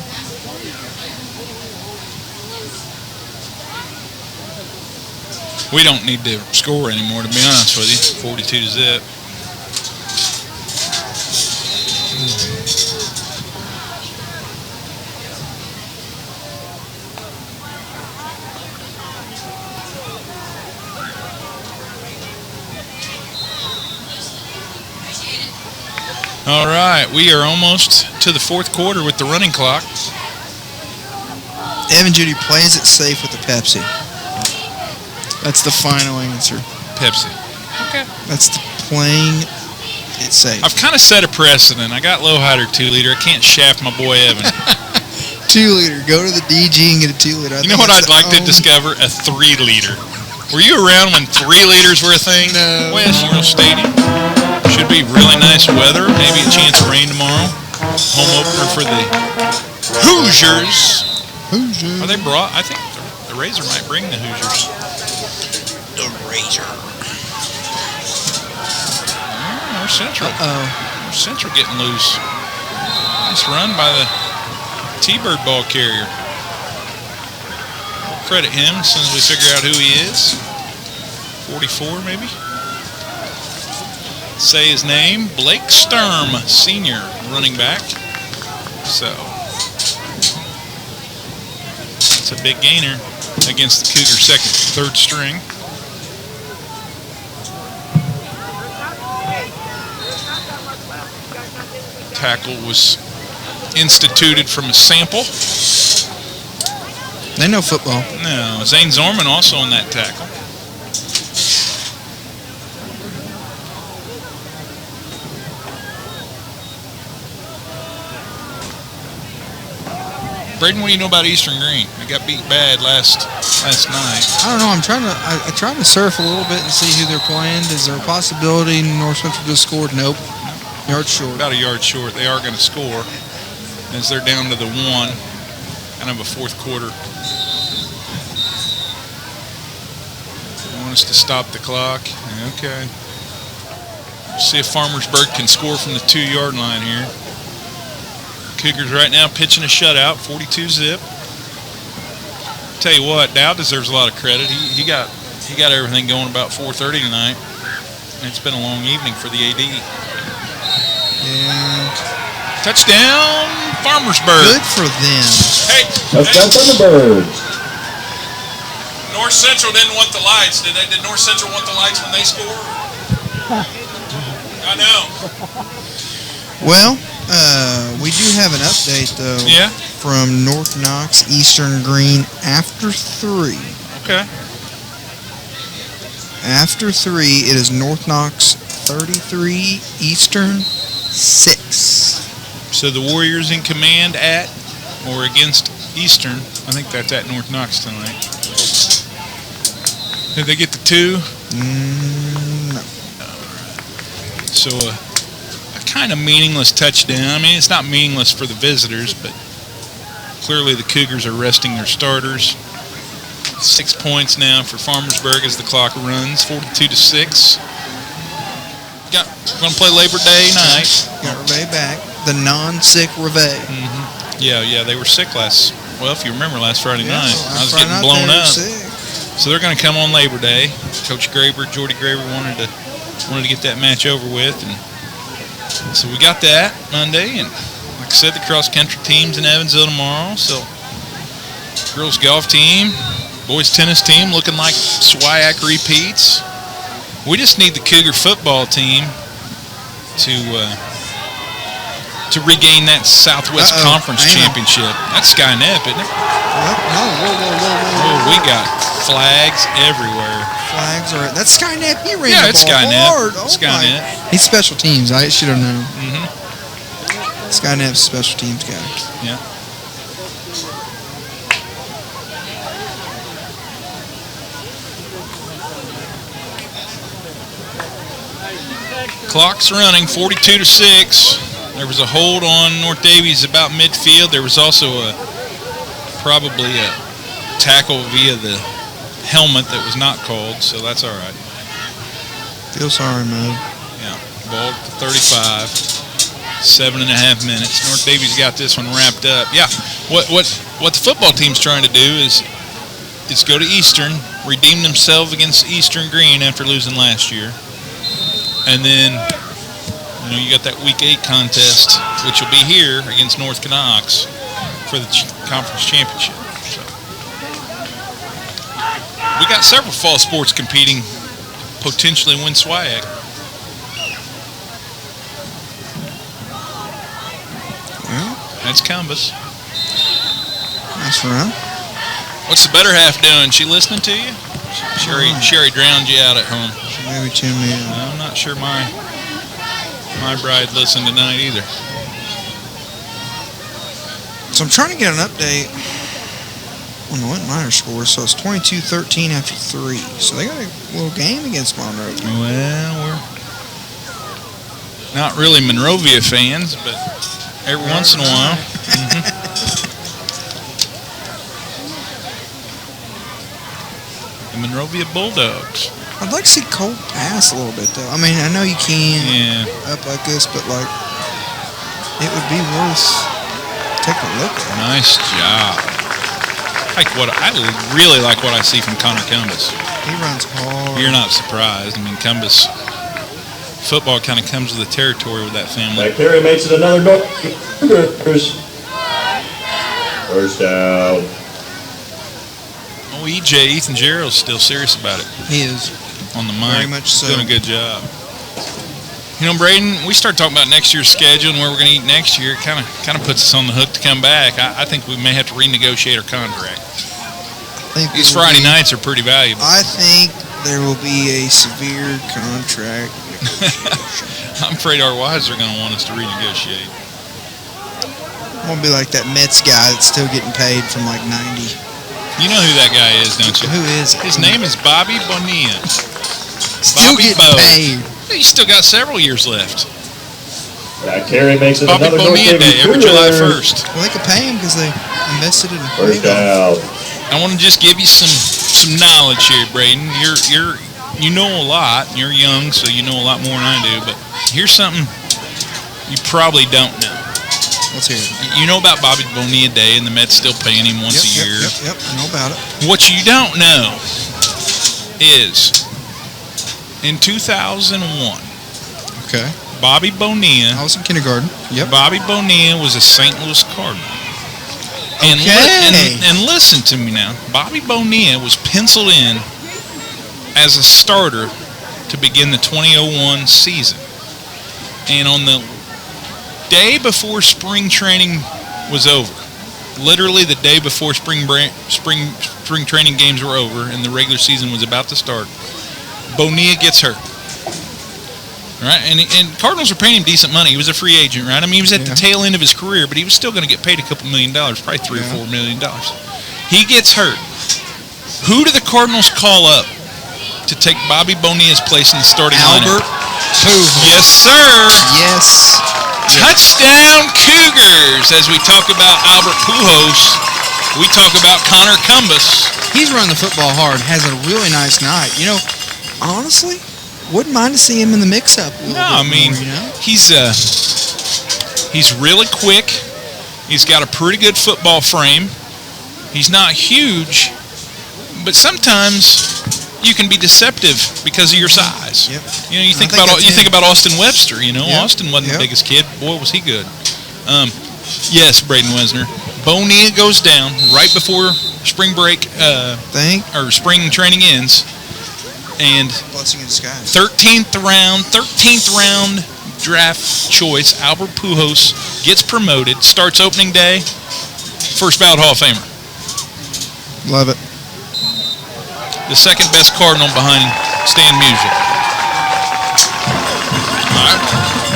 We don't need to score anymore, to be honest with you. 42-0. All right, we are almost to the fourth quarter with the running clock. Evan Judy plays it safe with the Pepsi. That's the final answer. Pepsi. That's the playing it safe. I've kind of set a precedent. I got Lowhider 2-liter. I can't shaft my boy Evan. 2-liter. Go to the DG and get a 2-liter. You know what I'd like to discover? A 3-liter. Were you around when 3 liters were a thing? No. West Memorial Stadium. Should be really nice weather. Maybe a chance of rain tomorrow. Home opener for the Hoosiers. Are they brought? I think the Razor might bring the Hoosiers. The Razor. North Central. North Central getting loose. Nice run by the T-Bird ball carrier. We'll credit him as soon as we figure out who he is. 44 maybe. Say his name, Blake Sturm, senior running back. So it's a big gainer against the Cougar third string. Tackle was instituted from a sample. They know football. No, Zane Zorman also on that tackle. Braden, what do you know about Eastern Green? They got beat bad last night. I don't know. I'm trying to. I tried to surf a little bit and see who they're playing. Is there a possibility North Central just scored? Nope. Yard short. About a yard short. They are going to score as they're down to the 1. Kind of a fourth quarter. They want us to stop the clock. Okay. See if Farmersburg can score from the 2-yard line here. Cougars right now pitching a shutout, 42 zip. Tell you what, Dow deserves a lot of credit. He got everything going about 4:30 tonight. And it's been a long evening for the AD. Yeah. Touchdown, Farmersburg. Good for them. Hey, Touchdown Thunderbirds. North Central didn't want the lights, did they? Did North Central want the lights when they scored? I know. Well, we do have an update, though. Yeah? From North Knox, Eastern Green, after 3. Okay. After 3, it is North Knox 33, Eastern 6. So the Warriors in command at or against Eastern. I think that's at North Knox tonight. Did they get the 2? No. So a kind of meaningless touchdown. I mean, it's not meaningless for the visitors, but clearly the Cougars are resting their starters. 6 points now for Farmersburg as the clock runs, 42-6. Going to play Labor Day night. Got Reveille back. The non-sick Reveille. Mm-hmm. Yeah, they were sick last. Well, if you remember last Friday night, I was Friday getting night blown they were up. sick. So they're going to come on Labor Day. Coach Graber, Jordy Graber wanted to get that match over with, and so we got that Monday. And like I said, the cross country team's in Evansville tomorrow. So girls golf team, boys tennis team looking like SWIAC repeats. We just need the Cougar football team to regain that Southwest Conference championship. That's Skynet, isn't it? What? No, whoa. Oh, we got flags everywhere. Flags are. That's Skynet. He ran Yeah, the it's ball Skynet. hard. Oh Skynet. My. He's special teams. I should have known. Mm-hmm. Skynet's a special teams guy. Yeah. Clock's running, 42-6. There was a hold on North Daviess about midfield. There was also probably a tackle via the helmet that was not called, so that's all right. Feel sorry, Mo. Yeah, ball to 35. 7.5 minutes. North Daviess got this one wrapped up. Yeah, what the football team's trying to do is go to Eastern, redeem themselves against Eastern Green after losing last year, and then you got that Week 8 contest, which will be here against North Knox for the conference championship. So we got several fall sports competing, potentially win SWIAC. That's Compass. That's right. What's the better half doing? She listening to you? Sherry drowned you out at home. She maybe tuned me in. I'm not sure my bride listened tonight either. So I'm trying to get an update on the Linton Minor score. So it's 22-13 after 3. So they got a little game against Monrovia. Well, we're not really Monrovia fans, but every once in a while. Mm-hmm. The Monrovia Bulldogs. I'd like to see Cole pass a little bit, though. I mean, I know you can up like this, but, like, it would be worth taking a look at. Nice job. I really like what I see from Connor Cumbus. He runs hard. You're not surprised. I mean, Cumbus football kind of comes with the territory with that family. That carry makes it another Cougars. First down. Oh, Ethan Gerald's still serious about it. He is. On the mic. Very much so. Doing a good job. You know, Braden, we start talking about next year's schedule and where we're going to eat next year. It kind of puts us on the hook to come back. I think we may have to renegotiate our contract. These Friday nights are pretty valuable. I think there will be a severe contract negotiation. I'm afraid our wives are going to want us to renegotiate. I'm gonna be like that Mets guy that's still getting paid from like 90. You know who that guy is, don't you? Who is it? His name is Bobby Bonilla. Still Bobby getting Bo. paid. He's still got several years left. That carry makes it Bobby another North Bonilla Davie Day, every July Cougar. 1st. Well, they could pay him because they invested in First down. I want to just give you some knowledge here, Braden. You know a lot. You're young, so you know a lot more than I do. But here's something you probably don't know. Let's hear it. You know about Bobby Bonilla Day, and the Mets still paying him once a year. Yep, I know about it. What you don't know is in 2001, Okay. Bobby Bonilla. I was in kindergarten. Yep. Bobby Bonilla was a St. Louis Cardinal. And, Okay. and listen to me now. Bobby Bonilla was penciled in as a starter to begin the 2001 season. And on the day before spring training was over, literally the day before spring training games were over and the regular season was about to start, Bonilla gets hurt. Right, and Cardinals were paying him decent money. He was a free agent, right? I mean, he was at the tail end of his career, but he was still going to get paid a couple $1 million, probably $3 or $4 million. He gets hurt. Who do the Cardinals call up to take Bobby Bonilla's place in the starting lineup? Albert Pujols. Yes, sir. Yes. Touchdown Cougars! As we talk about Albert Pujols, we talk about Connor Cumbus. He's running the football hard. Has a really nice night. You know, honestly, wouldn't mind to see him in the mix-up. No, I mean, more, you know? he's really quick. He's got a pretty good football frame. He's not huge, but sometimes you can be deceptive because of your size. Yep. You know, you think think about Austin Webster. You know, Yep. Austin wasn't the Yep. biggest kid. Boy, was he good. Yes, Braden Wesner. Bonilla goes down right before spring break or spring training ends, and Blessing in disguise. 13th round draft choice, Albert Pujols gets promoted, starts opening day, first ballot Hall of Famer. Love it. The second best Cardinal behind Stan Musial.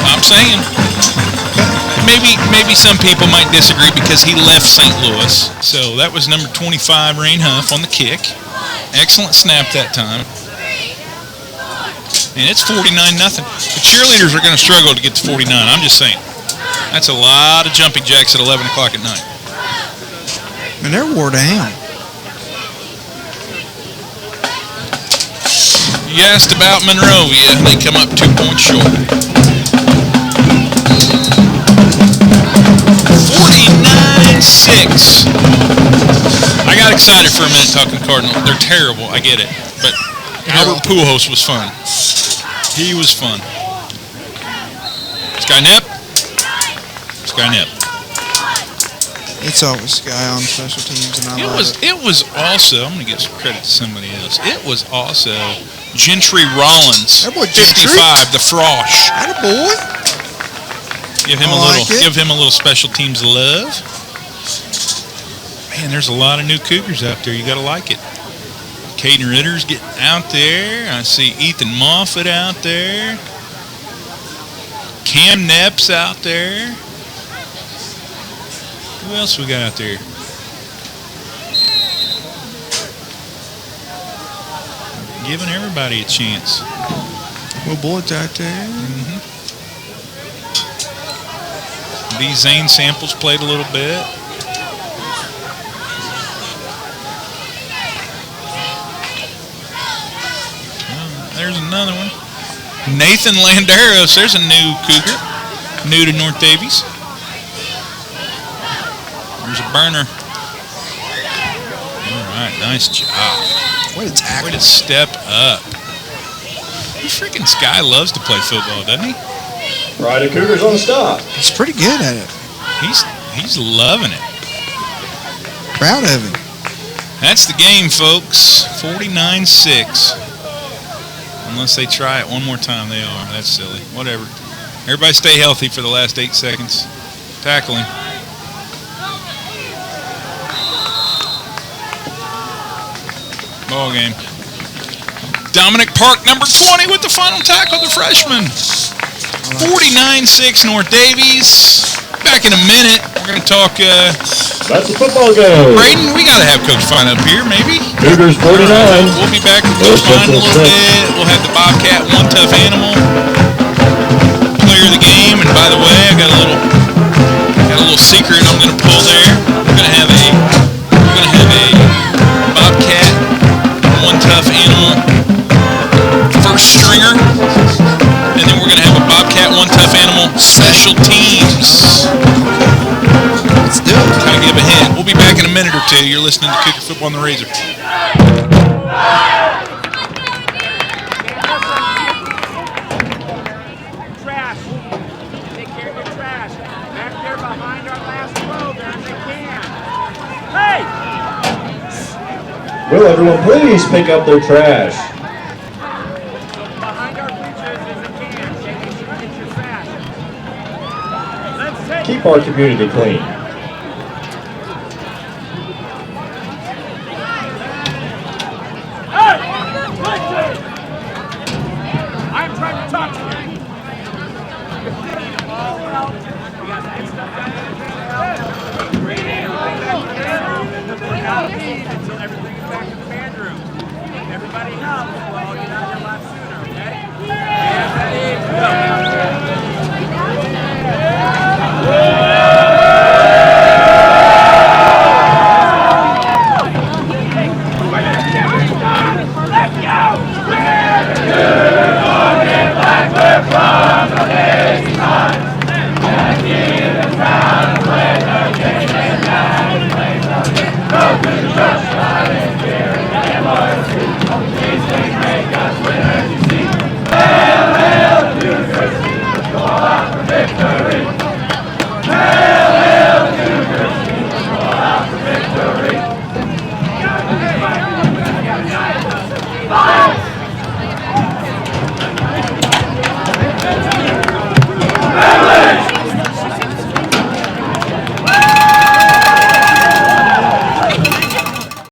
I'm saying. Maybe some people might disagree because he left St. Louis. So that was number 25, Rain Huff, on the kick. Excellent snap that time. And it's 49-0. The cheerleaders are going to struggle to get to 49. I'm just saying. That's a lot of jumping jacks at 11 o'clock at night. And they're wore down. You asked about Monrovia. They come up 2 points short. 49-6. I got excited for a minute talking Cardinal. They're terrible. I get it. But Albert Pujols was fun. He was fun. Skynet. It's always a guy on special teams, and I love it. It was also, I'm going to give some credit to somebody else. It was also Gentry Rollins, That boy Gentry? 55, the Frosh. Attaboy. Give him a little special teams love. Man, there's a lot of new Cougars out there. You got to like it. Caden Ritter's getting out there. I see Ethan Moffitt out there. Cam Nepp's out there. Who else we got out there? Giving everybody a chance. Will Bullett's out there. B. Zane Samples played a little bit. There's another one. Nathan Landeros. There's a new Cougar. New to North Daviess. There's a burner. All right, nice job. Way to tackle. Way to step up. The freaking Sky loves to play football, doesn't he? Friday Cougars on the stop. He's pretty good at it. He's loving it. Proud of him. That's the game, folks. 49-6. Unless they try it one more time, they are. That's silly. Whatever. Everybody stay healthy for the last 8 seconds. Tackling. Ball game. Dominic Park, number 20, with the final tackle, the freshman. 49-6 North Daviess. back in a minute. We're going to talk. That's a football game. Braden, we got to have Coach Fine up here, maybe. Cougars 49. We'll be back with Coach Fine in a little bit. We'll have the Bobcat One Tough Animal player of the game. And by the way, I got a little secret I'm going to pull there. We're going to have a Bobcat One Tough Animal first stringer, and then we're going to have a Bobcat One Tough Animal special teams. Let's do it. Kind of give a hint. We'll be back in a minute or two. You're listening to Cougar Football on the Razor. Trash. Take care of your trash. Back there behind our last row there if they can. Hey! Will everyone please pick up their trash? Behind our bleachers as they can. Okay, make sure you get your trash. Let's take Keep our community clean.